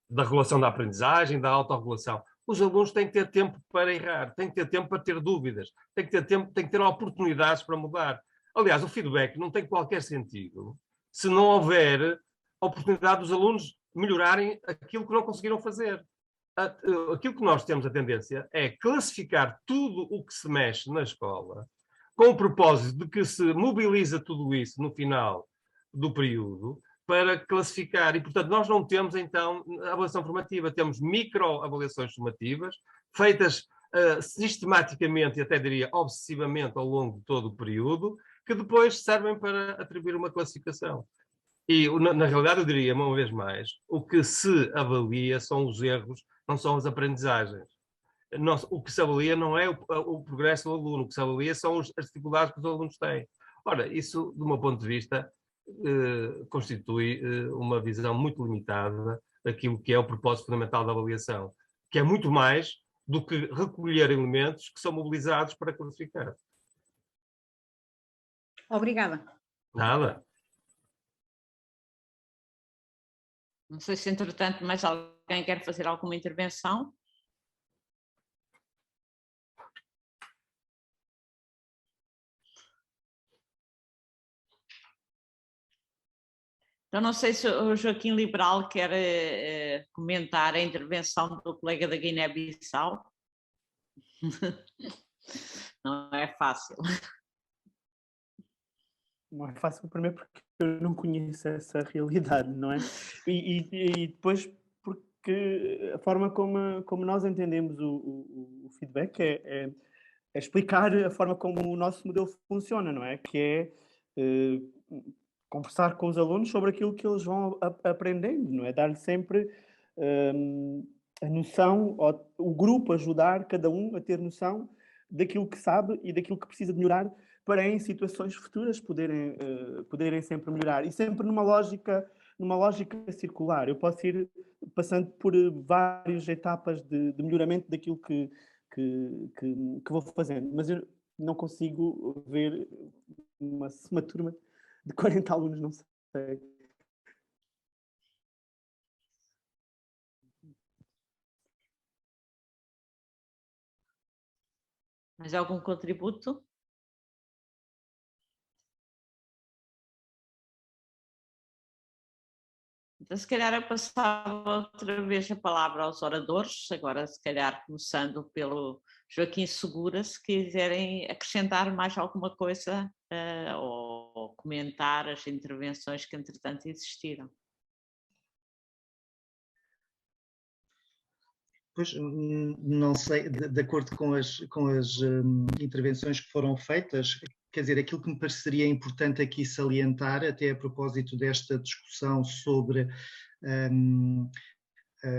da regulação da aprendizagem, da autorregulação. Os alunos têm que ter tempo para errar, têm que ter tempo para ter dúvidas, têm que ter tempo, têm que ter oportunidades para mudar. Aliás, o feedback não tem qualquer sentido se não houver oportunidade dos alunos melhorarem aquilo que não conseguiram fazer. Aquilo que nós temos a tendência é classificar tudo o que se mexe na escola com o propósito de que se mobiliza tudo isso no final do período para classificar. E, portanto, nós não temos, então, avaliação formativa. Temos microavaliações formativas feitas sistematicamente e até diria obsessivamente ao longo de todo o período, que depois servem para atribuir uma classificação. E, na realidade, eu diria, uma vez mais, o que se avalia são os erros, não são as aprendizagens. O que se avalia não é o progresso do aluno, o que se avalia são as dificuldades que os alunos têm. Ora, isso, do meu ponto de vista, constitui uma visão muito limitada daquilo que é o propósito fundamental da avaliação, que é muito mais do que recolher elementos que são mobilizados para classificar. Obrigada. Nada. Não sei se, entretanto, mais alguém quer fazer alguma intervenção. Então, não sei se o Joaquim Liberal quer comentar a intervenção do colega da Guiné-Bissau. Não é fácil. Não é fácil primeiro porque eu não conheço essa realidade, não é? E depois porque a forma como nós entendemos o feedback é explicar a forma como o nosso modelo funciona, não é? Que é conversar com os alunos sobre aquilo que eles vão aprendendo, não é? Dar-lhe sempre a noção, o grupo ajudar cada um a ter noção daquilo que sabe e daquilo que precisa de melhorar para em situações futuras poderem sempre melhorar. E sempre numa lógica circular. Eu posso ir passando por várias etapas de melhoramento daquilo que vou fazendo, mas eu não consigo ver uma turma de 40 alunos, não sei. Mais algum contributo? Então, se calhar eu passava outra vez a palavra aos oradores, agora se calhar começando pelo Joaquim Segura, se quiserem acrescentar mais alguma coisa ou comentar as intervenções que entretanto existiram. Pois, não sei, de acordo com as intervenções que foram feitas, quer dizer, aquilo que me pareceria importante aqui salientar, até a propósito desta discussão sobre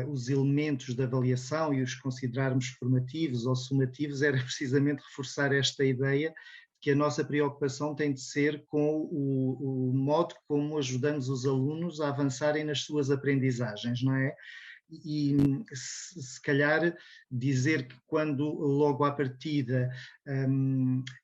os elementos de avaliação e os considerarmos formativos ou sumativos, era precisamente reforçar esta ideia que a nossa preocupação tem de ser com o modo como ajudamos os alunos a avançarem nas suas aprendizagens, não é? E se calhar dizer que quando logo à partida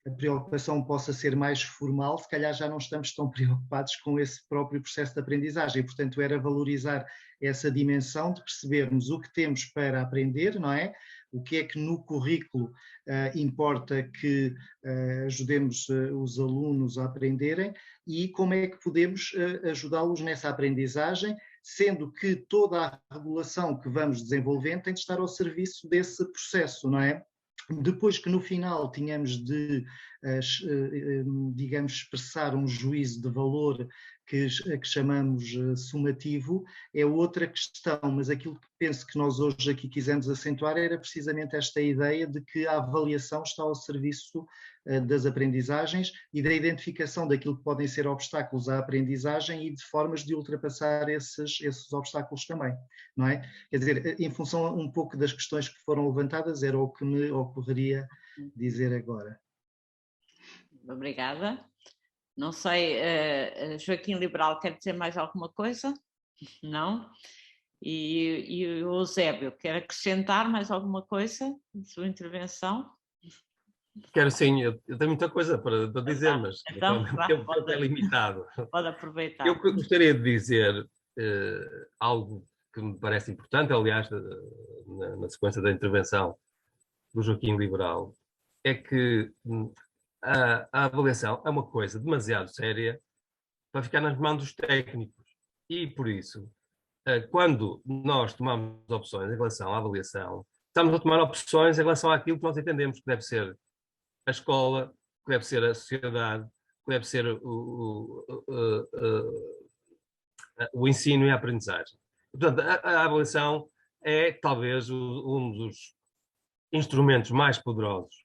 a preocupação possa ser mais formal, se calhar já não estamos tão preocupados com esse próprio processo de aprendizagem. Portanto, era valorizar essa dimensão de percebermos o que temos para aprender, não é? O que é que no currículo importa que ajudemos os alunos a aprenderem e como é que podemos ajudá-los nessa aprendizagem, sendo que toda a regulação que vamos desenvolvendo tem de estar ao serviço desse processo, não é? Depois que no final tínhamos de, digamos, expressar um juízo de valor que chamamos somativo, é outra questão, mas aquilo que penso que nós hoje aqui quisemos acentuar era precisamente esta ideia de que a avaliação está ao serviço das aprendizagens e da identificação daquilo que podem ser obstáculos à aprendizagem e de formas de ultrapassar esses obstáculos também, não é? Quer dizer, em função um pouco das questões que foram levantadas, era o que me ocorreria dizer agora. Obrigada. Não sei, Joaquim Liberal quer dizer mais alguma coisa? Não? E o Eusébio, quer acrescentar mais alguma coisa na sua intervenção? Quero sim, eu tenho muita coisa para dizer, mas então, o tempo é limitado. Pode aproveitar. Eu gostaria de dizer algo que me parece importante, aliás, na sequência da intervenção do Joaquim Liberal, é que a avaliação é uma coisa demasiado séria para ficar nas mãos dos técnicos. E, por isso, quando nós tomamos opções em relação à avaliação, estamos a tomar opções em relação àquilo que nós entendemos que deve ser a escola, que deve ser a sociedade, que deve ser o ensino e a aprendizagem. Portanto, a avaliação é talvez um dos instrumentos mais poderosos,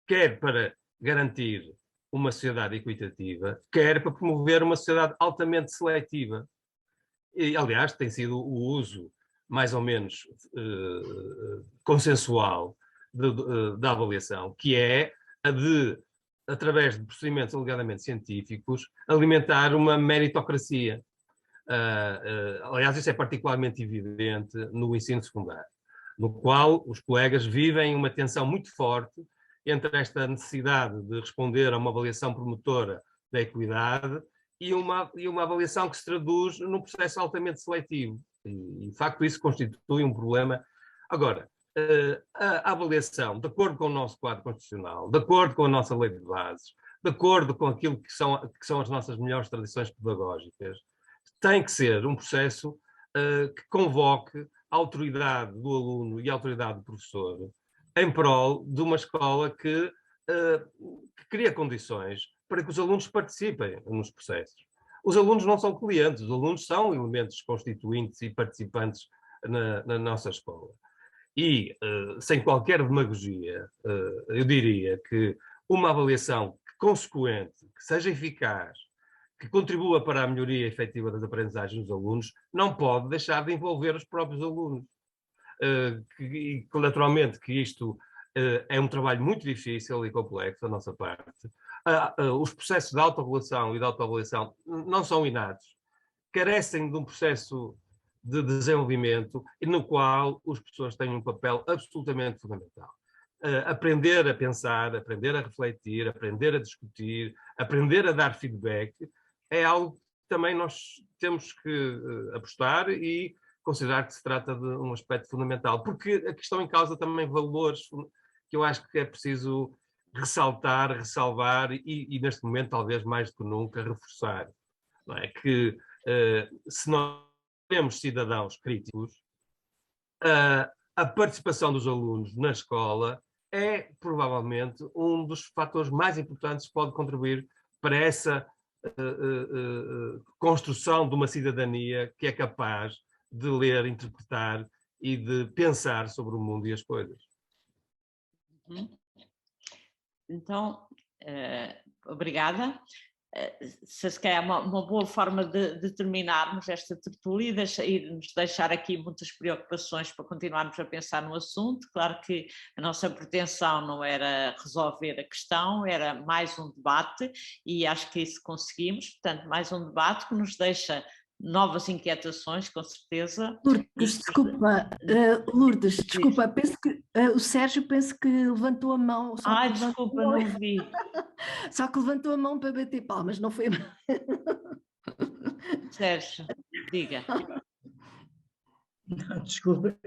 quer para garantir uma sociedade equitativa, quer para promover uma sociedade altamente seletiva. E, aliás, tem sido o uso mais ou menos consensual da avaliação, que é a de, através de procedimentos alegadamente científicos, alimentar uma meritocracia. Aliás, isso é particularmente evidente no ensino secundário, no qual os colegas vivem uma tensão muito forte entre esta necessidade de responder a uma avaliação promotora da equidade e uma avaliação que se traduz num processo altamente seletivo. E de facto, isso constitui um problema. Agora, a avaliação, de acordo com o nosso quadro constitucional, de acordo com a nossa lei de bases, de acordo com aquilo que são as nossas melhores tradições pedagógicas, tem que ser um processo que convoque a autoridade do aluno e a autoridade do professor em prol de uma escola que cria condições para que os alunos participem nos processos. Os alunos não são clientes, os alunos são elementos constituintes e participantes na nossa escola. E, sem qualquer demagogia, eu diria que uma avaliação consequente, que seja eficaz, que contribua para a melhoria efetiva das aprendizagens dos alunos, não pode deixar de envolver os próprios alunos. E, naturalmente, que isto é um trabalho muito difícil e complexo da nossa parte. Os processos de autorregulação e de autoavaliação não são inatos, carecem de um processo de desenvolvimento e no qual os professores têm um papel absolutamente fundamental. Aprender a pensar, aprender a refletir, aprender a discutir, aprender a dar feedback, é algo que também nós temos que apostar e considerar que se trata de um aspecto fundamental, porque a questão em causa também valores que eu acho que é preciso ressaltar, ressalvar e neste momento, talvez mais do que nunca, reforçar. Não é? Que se nós temos cidadãos críticos, a participação dos alunos na escola é provavelmente um dos fatores mais importantes que pode contribuir para essa construção de uma cidadania que é capaz de ler, interpretar e de pensar sobre o mundo e as coisas. Então, obrigada. se calhar uma boa forma de terminarmos esta tertulia e nos deixar aqui muitas preocupações para continuarmos a pensar no assunto. Claro que a nossa pretensão não era resolver a questão, era mais um debate e acho que isso conseguimos, portanto mais um debate que nos deixa novas inquietações, com certeza. Lourdes, desculpa, penso que o Sérgio penso que levantou a mão. Desculpa, não vi. Só que levantou a mão para bater palmas, não foi a mão. Sérgio, diga. Desculpa,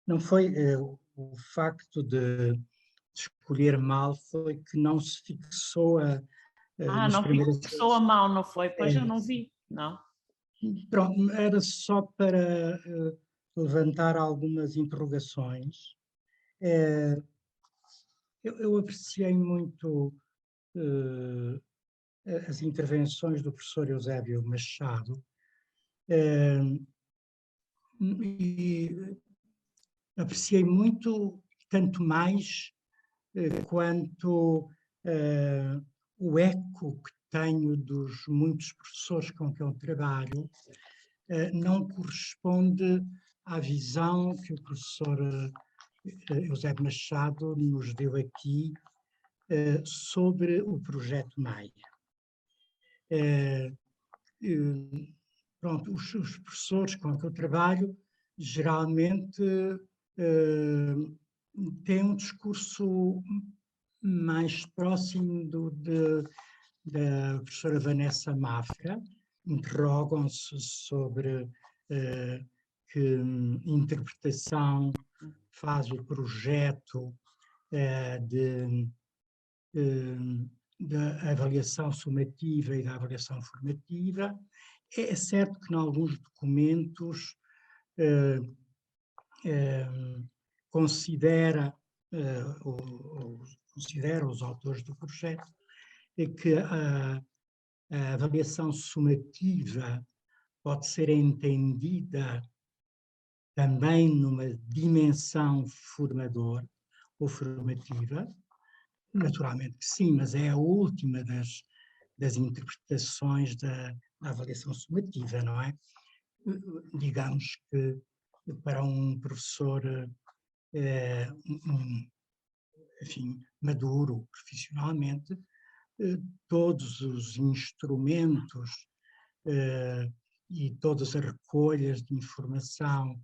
não foi o facto de escolher mal, foi que não se fixou não fixou a mão, não foi? Pois eu não vi, não. Pronto, era só para levantar algumas interrogações. Eu apreciei muito as intervenções do professor Eusébio Machado e apreciei muito, tanto mais quanto o eco que tenho dos muitos professores com que eu trabalho não corresponde à visão que o professor Eusébio Machado nos deu aqui sobre o projeto Maia. Pronto, os professores com que eu trabalho geralmente têm um discurso mais próximo da professora Vanessa Mafra, interrogam-se sobre que interpretação faz o projeto da avaliação sumativa e da avaliação formativa. É certo que, em alguns documentos, considera os autores do projeto que a avaliação sumativa pode ser entendida também numa dimensão formadora ou formativa. Naturalmente que sim, mas é a última das interpretações da avaliação sumativa, não é? Digamos que para um professor enfim, maduro profissionalmente, todos os instrumentos e todas as recolhas de informação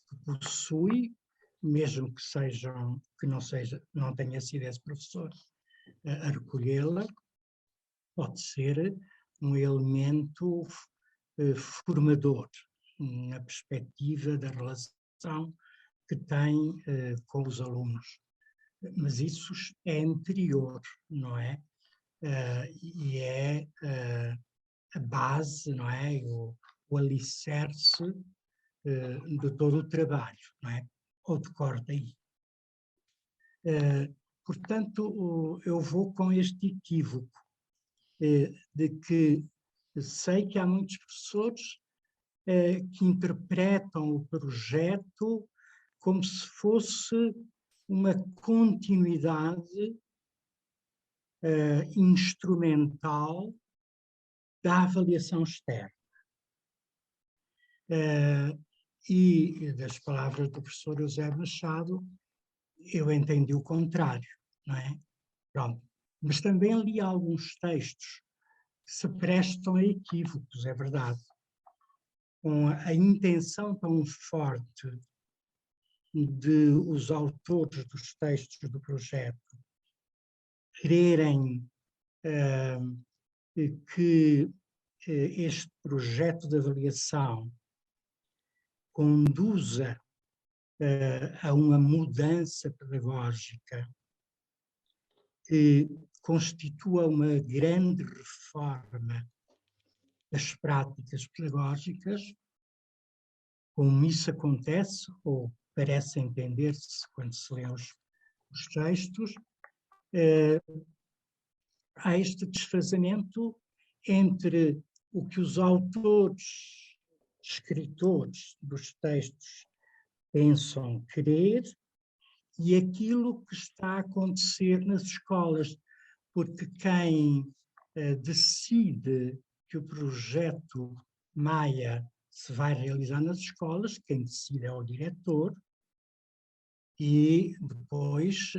que possui, mesmo que não tenha sido esse professor a recolhê-la, pode ser um elemento formador na perspectiva da relação que tem com os alunos. Mas isso é anterior, não é? E é a base, não é? O alicerce de todo o trabalho, não é? Ou decorre daí. Portanto, eu vou com este equívoco de que sei que há muitos professores que interpretam o projeto como se fosse uma continuidade instrumental da avaliação externa. E das palavras do professor Eusébio Machado, eu entendi o contrário, não é? Pronto. Mas também li alguns textos que se prestam a equívocos, é verdade, com a intenção tão forte de os autores dos textos do projeto quererem que este projeto de avaliação conduza a uma mudança pedagógica que constitua uma grande reforma das práticas pedagógicas, como isso acontece, ou parece entender-se quando se lê os textos, há este desfazamento entre o que os autores, escritores dos textos pensam querer e aquilo que está a acontecer nas escolas, porque quem decide que o projeto Maia se vai realizar nas escolas, quem decide é o diretor, e depois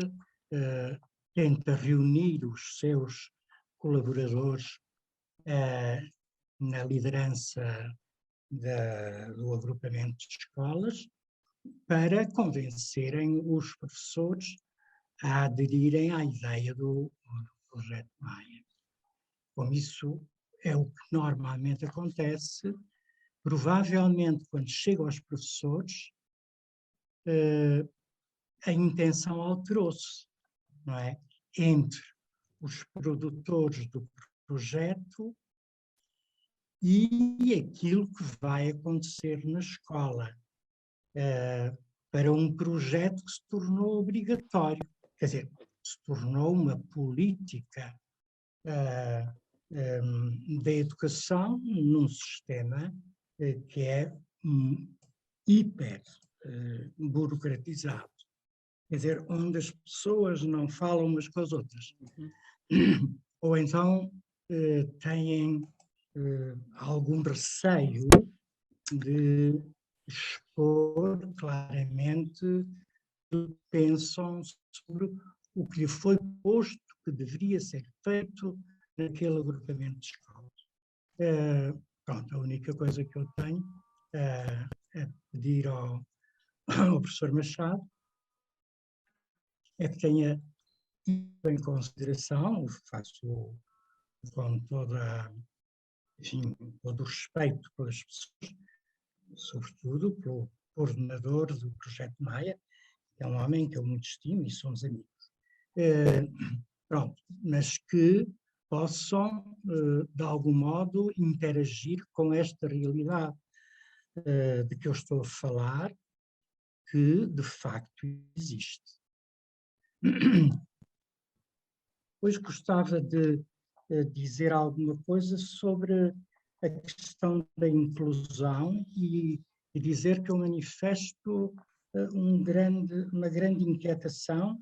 tenta reunir os seus colaboradores na liderança do agrupamento de escolas para convencerem os professores a aderirem à ideia do projeto Maia. Como isso é o que normalmente acontece, provavelmente quando chega aos professores, a intenção alterou-se, não é? Entre os produtores do projeto e aquilo que vai acontecer na escola, para um projeto que se tornou obrigatório, quer dizer, se tornou uma política da educação num sistema que é hiper burocratizado. Quer dizer, onde as pessoas não falam umas com as outras. Ou então têm algum receio de expor claramente o que pensam sobre o que lhe foi posto que deveria ser feito naquele agrupamento de escolas. Pronto, a única coisa que eu tenho é pedir ao professor Machado é que tenha ido em consideração, faço com enfim, todo o respeito pelas pessoas, sobretudo pelo coordenador do Projeto Maia, que é um homem que eu muito estimo e somos amigos. Pronto, mas que possam, de algum modo, interagir com esta realidade de que eu estou a falar, que de facto existe. Depois gostava de dizer alguma coisa sobre a questão da inclusão e dizer que eu manifesto uma grande inquietação,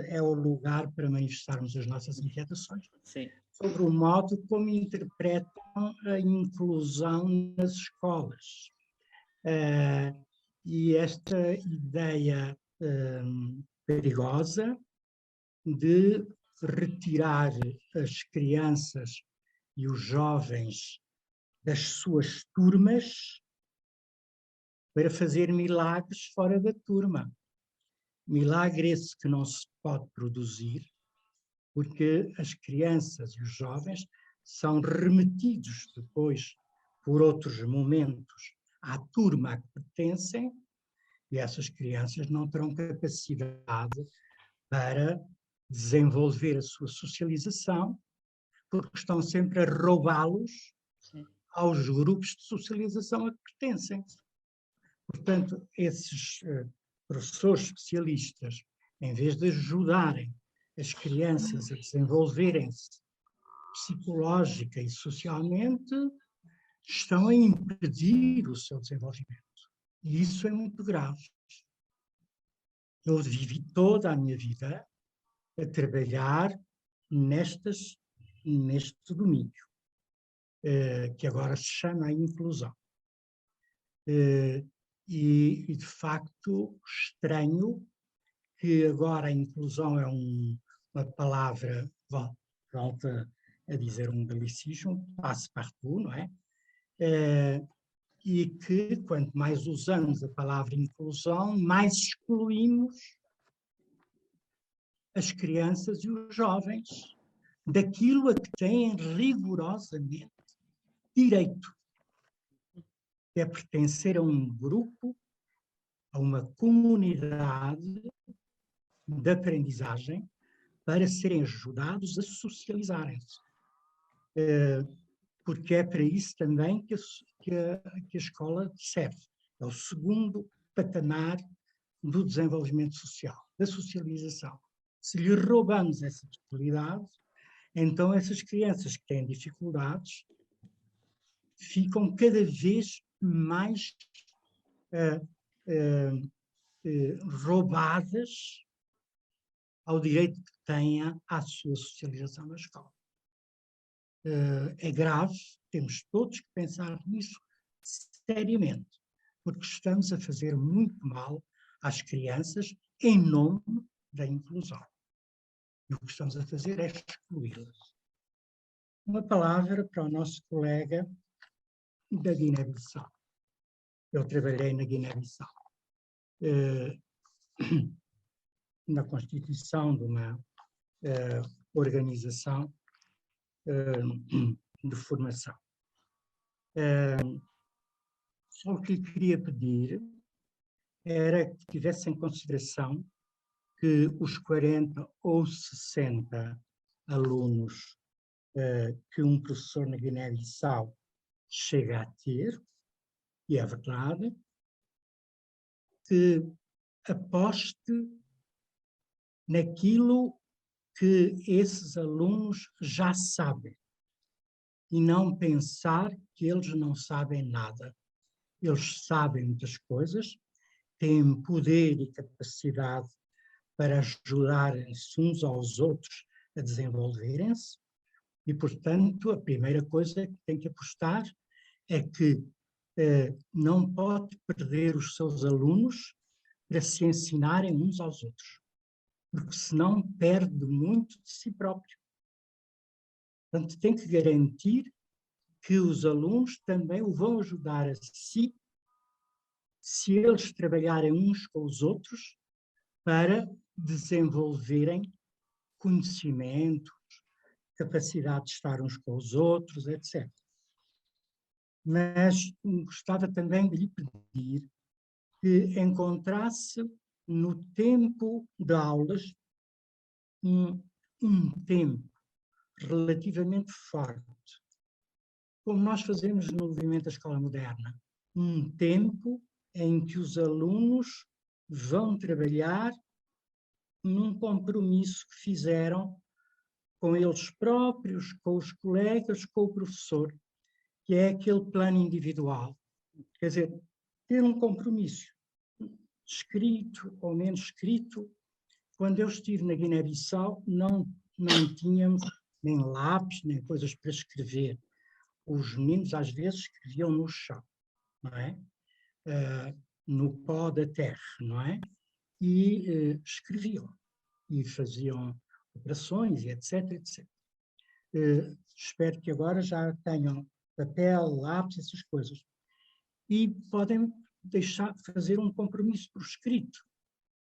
é o lugar para manifestarmos as nossas inquietações, Sim. sobre o modo como interpretam a inclusão nas escolas. E esta ideia perigosa de retirar as crianças e os jovens das suas turmas para fazer milagres fora da turma. Milagre esse que não se pode produzir, porque as crianças e os jovens são remetidos depois, por outros momentos, à turma a que pertencem, e essas crianças não terão capacidade para desenvolver a sua socialização, porque estão sempre a roubá-los aos grupos de socialização a que pertencem. Portanto, esses professores especialistas, em vez de ajudarem as crianças a desenvolverem-se psicológica e socialmente, estão a impedir o seu desenvolvimento. E isso é muito grave. Eu vivi toda a minha vida a trabalhar neste domínio, que agora se chama a inclusão. E, de facto, estranho que agora a inclusão é uma palavra, volta a dizer um galicismo, passe-partout, não é? E que, quanto mais usamos a palavra inclusão, mais excluímos as crianças e os jovens daquilo a que têm rigorosamente direito, que é pertencer a um grupo, a uma comunidade de aprendizagem para serem ajudados a socializarem-se. Porque é para isso também que a escola serve. É o segundo patamar do desenvolvimento social, da socialização. Se lhe roubamos essa possibilidade, então essas crianças que têm dificuldades ficam cada vez mais roubadas ao direito que tenha à sua socialização na escola. É grave, temos todos que pensar nisso seriamente, porque estamos a fazer muito mal às crianças em nome da inclusão. E o que estamos a fazer é excluí-las. Uma palavra para o nosso colega da Guiné-Bissau. Eu trabalhei na Guiné-Bissau, na constituição de uma organização de formação. Só o que lhe queria pedir era que tivesse em consideração que os 40 ou 60 alunos que um professor na Guiné-Bissau chega a ter, e é verdade, que aposte naquilo que esses alunos já sabem e não pensar que eles não sabem nada. Eles sabem muitas coisas, têm poder e capacidade para ajudarem-se uns aos outros a desenvolverem-se e, portanto, a primeira coisa que tem que apostar é que não pode perder os seus alunos para se ensinarem uns aos outros, porque senão perde muito de si próprio. Portanto, tem que garantir que os alunos também o vão ajudar a si, se eles trabalharem uns com os outros para desenvolverem conhecimentos, capacidade de estar uns com os outros, etc. Mas gostava também de lhe pedir que encontrasse no tempo de aulas um tempo relativamente forte, como nós fazemos no movimento da Escola Moderna, um tempo em que os alunos vão trabalhar num compromisso que fizeram com eles próprios, com os colegas, com o professor, que é aquele plano individual. Quer dizer, ter um compromisso, escrito ou menos escrito. Quando eu estive na Guiné-Bissau, não tínhamos nem lápis, nem coisas para escrever. Os meninos, às vezes, escreviam no chão, não é? No pó da terra, não é? E escreviam, e faziam operações, e etc, etc. Espero que agora já tenham papel, lápis, essas coisas. E podem fazer um compromisso por escrito,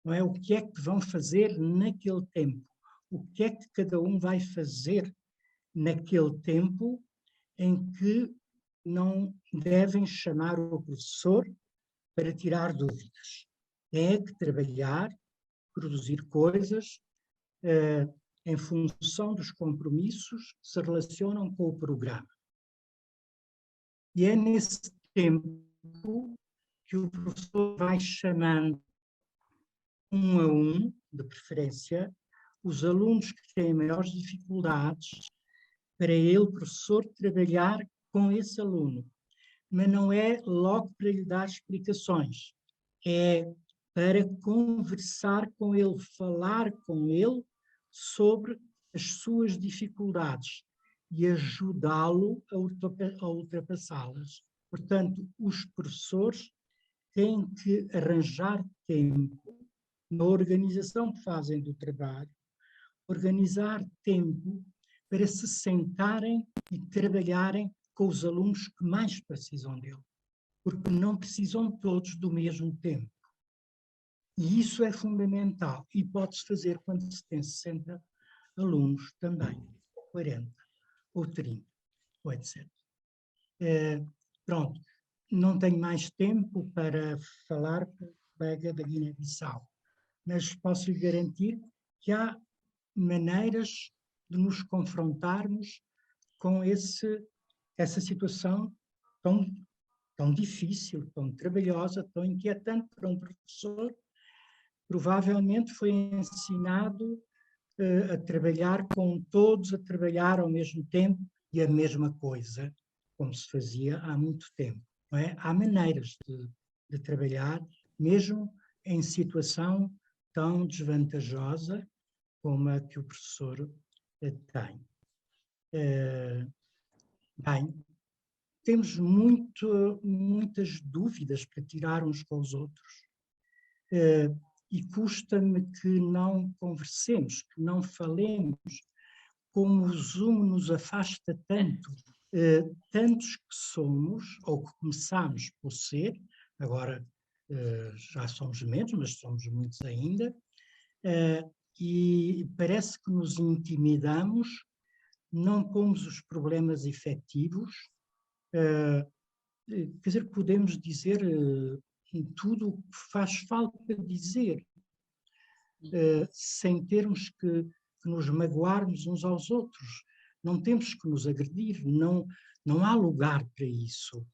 não é? O que é que vão fazer naquele tempo? O que é que cada um vai fazer naquele tempo em que não devem chamar o professor para tirar dúvidas? É que trabalhar, produzir coisas em função dos compromissos que se relacionam com o programa. E é nesse tempo que o professor vai chamando um a um, de preferência, os alunos que têm maiores dificuldades, para ele, professor, trabalhar com esse aluno. Mas não é logo para lhe dar explicações, é para conversar com ele, falar com ele sobre as suas dificuldades e ajudá-lo a ultrapassá-las. Portanto, os professores têm que arranjar tempo na organização que fazem do trabalho, organizar tempo para se sentarem e trabalharem com os alunos que mais precisam dele, porque não precisam todos do mesmo tempo. E isso é fundamental e pode-se fazer quando se tem 60 alunos também, ou 40, ou 30, ou etc. Pronto, não tenho mais tempo para falar com o colega da Guiné-Bissau, mas posso lhe garantir que há maneiras de nos confrontarmos com essa situação tão difícil, tão trabalhosa, tão inquietante para um professor. Provavelmente foi ensinado a trabalhar com todos, a trabalhar ao mesmo tempo e a mesma coisa, como se fazia há muito tempo. Não é? Há maneiras de trabalhar, mesmo em situação tão desvantajosa como a que o professor tem. Bem, temos muitas dúvidas para tirar uns com os outros e custa-me que não conversemos, que não falemos, como o Zoom nos afasta tanto, tantos que somos, ou que começámos por ser, agora já somos menos, mas somos muitos ainda, e parece que nos intimidamos, não pomos os problemas efetivos, quer dizer, podemos dizer tudo o que faz falta dizer, sem termos que nos magoarmos uns aos outros. Não temos que nos agredir, não há lugar para isso.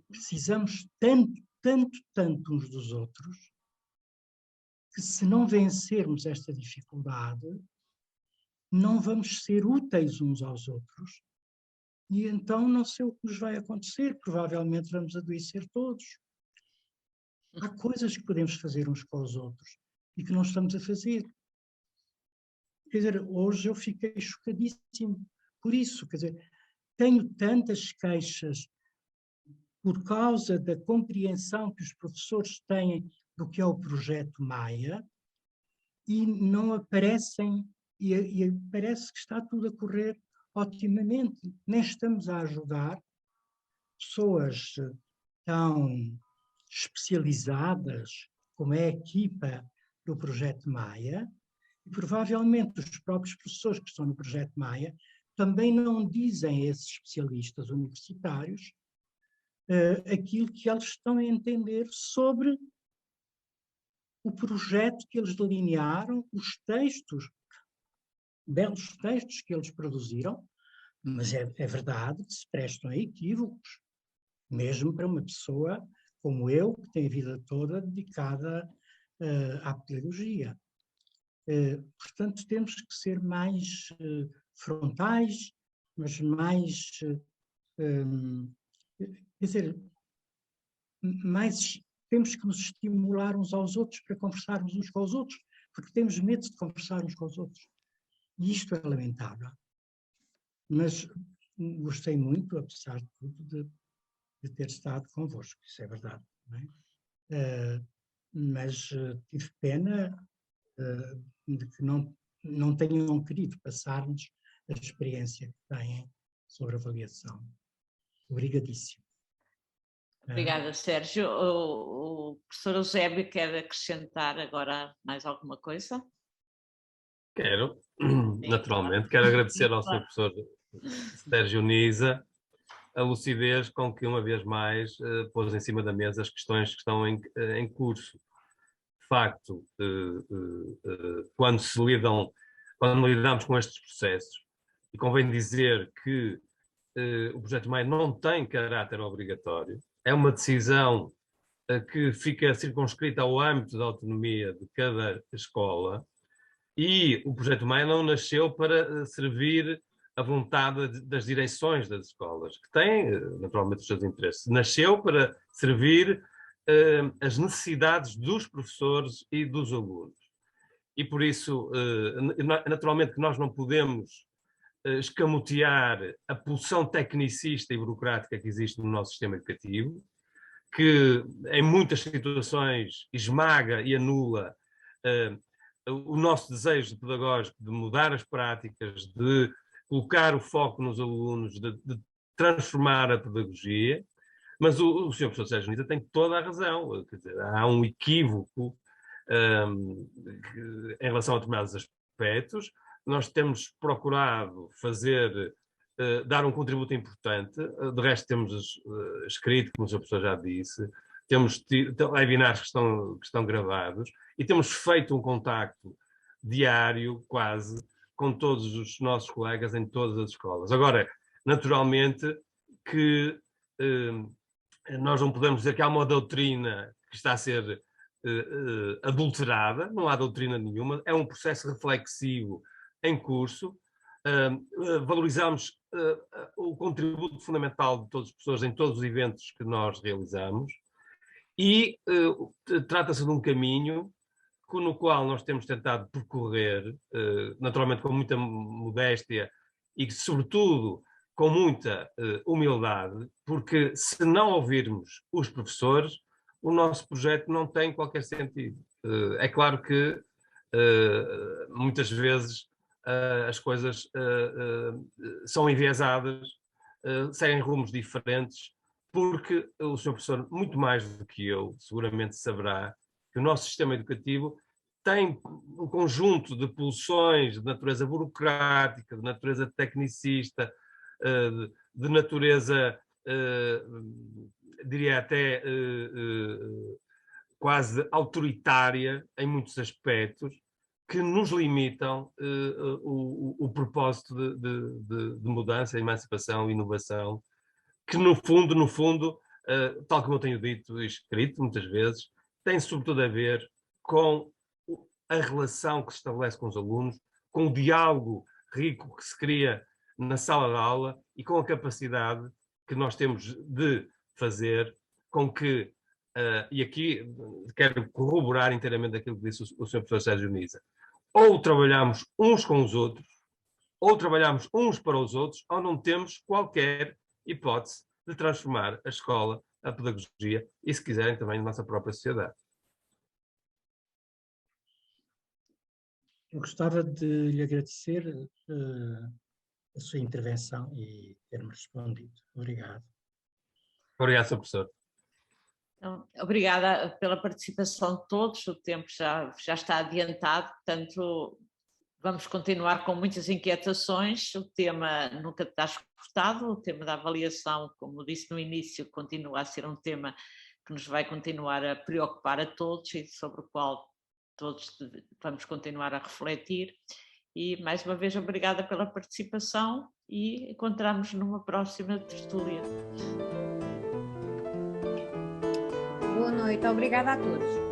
Precisamos tanto uns dos outros, que se não vencermos esta dificuldade, não vamos ser úteis uns aos outros. E então não sei o que nos vai acontecer, provavelmente vamos adoecer todos. Há coisas que podemos fazer uns com os outros e que não estamos a fazer. Quer dizer, hoje eu fiquei chocadíssimo por isso. Quer dizer, tenho tantas queixas por causa da compreensão que os professores têm do que é o projeto Maia e não aparecem, e parece que está tudo a correr otimamente. Nem estamos a ajudar pessoas tão especializadas como é a equipa do projeto Maia, e provavelmente os próprios professores que estão no projeto Maia também não dizem a esses especialistas universitários aquilo que eles estão a entender sobre o projeto que eles delinearam, os textos, belos textos que eles produziram, mas é verdade que se prestam a equívocos, mesmo para uma pessoa como eu, que tem a vida toda dedicada à pedagogia. Portanto, temos que ser mais frontais, mas mais, quer dizer, temos que nos estimular uns aos outros para conversarmos uns com os outros, porque temos medo de conversar uns com os outros. E isto é lamentável. Mas gostei muito, apesar de tudo, de ter estado convosco, isso é verdade. Não é? Mas tive pena de que não tenham querido passar-nos a experiência que têm sobre avaliação. Obrigadíssimo. Obrigada, Sérgio. O professor Eusébio quer acrescentar agora mais alguma coisa? Quero, naturalmente. Quero agradecer ao Sr. Professor Sérgio Nisa a lucidez com que, uma vez mais, pôs em cima da mesa as questões que estão em curso. De facto, quando lidamos com estes processos, e convém dizer que o projeto Maia não tem caráter obrigatório, é uma decisão que fica circunscrita ao âmbito da autonomia de cada escola, e o projeto Maia não nasceu para servir a vontade das direções das escolas, que têm, naturalmente, os seus interesses. Nasceu para servir as necessidades dos professores e dos alunos. E por isso, naturalmente, que nós não podemos escamotear a pulsão tecnicista e burocrática que existe no nosso sistema educativo, que em muitas situações esmaga e anula o nosso desejo pedagógico de mudar as práticas, de colocar o foco nos alunos, de transformar a pedagogia. Mas o Sr. Professor Sérgio Nisa tem toda a razão. Quer dizer, há um equívoco em relação a determinados aspectos. Nós temos procurado dar um contributo importante. De resto, temos escrito, como o Sr. Professor já disse, temos webinars que estão gravados e temos feito um contacto diário, quase, com todos os nossos colegas em todas as escolas. Agora, naturalmente que nós não podemos dizer que há uma doutrina que está a ser adulterada, não há doutrina nenhuma, é um processo reflexivo em curso. Valorizamos o contributo fundamental de todas as pessoas em todos os eventos que nós realizamos E trata-se de um caminho no qual nós temos tentado percorrer, naturalmente com muita modéstia e, sobretudo, com muita humildade, porque se não ouvirmos os professores, o nosso projeto não tem qualquer sentido. É claro que muitas vezes as coisas são enviesadas, seguem rumos diferentes, porque o Sr. Professor, muito mais do que eu, seguramente saberá que o nosso sistema educativo tem um conjunto de pulsões de natureza burocrática, de natureza tecnicista, de natureza, diria até quase autoritária em muitos aspectos, que nos limitam o propósito de mudança, emancipação, inovação, que no fundo, tal como eu tenho dito e escrito muitas vezes, tem sobretudo a ver com a relação que se estabelece com os alunos, com o diálogo rico que se cria na sala de aula e com a capacidade que nós temos de fazer com que, e aqui quero corroborar inteiramente aquilo que disse o Sr. Professor Sérgio Nisa, ou trabalhamos uns com os outros, ou trabalhamos uns para os outros, ou não temos qualquer hipótese de transformar a escola, a pedagogia e, se quiserem, também a nossa própria sociedade. Eu gostava de lhe agradecer a sua intervenção e ter-me respondido. Obrigado. Obrigado, Sr. Professor. Então, obrigada pela participação de todos, o tempo já está adiantado, portanto vamos continuar com muitas inquietações, o tema nunca está esgotado, o tema da avaliação, como disse no início, continua a ser um tema que nos vai continuar a preocupar a todos e sobre o qual todos vamos continuar a refletir. E mais uma vez obrigada pela participação e encontramos numa próxima tertúlia. Boa noite, obrigada a todos.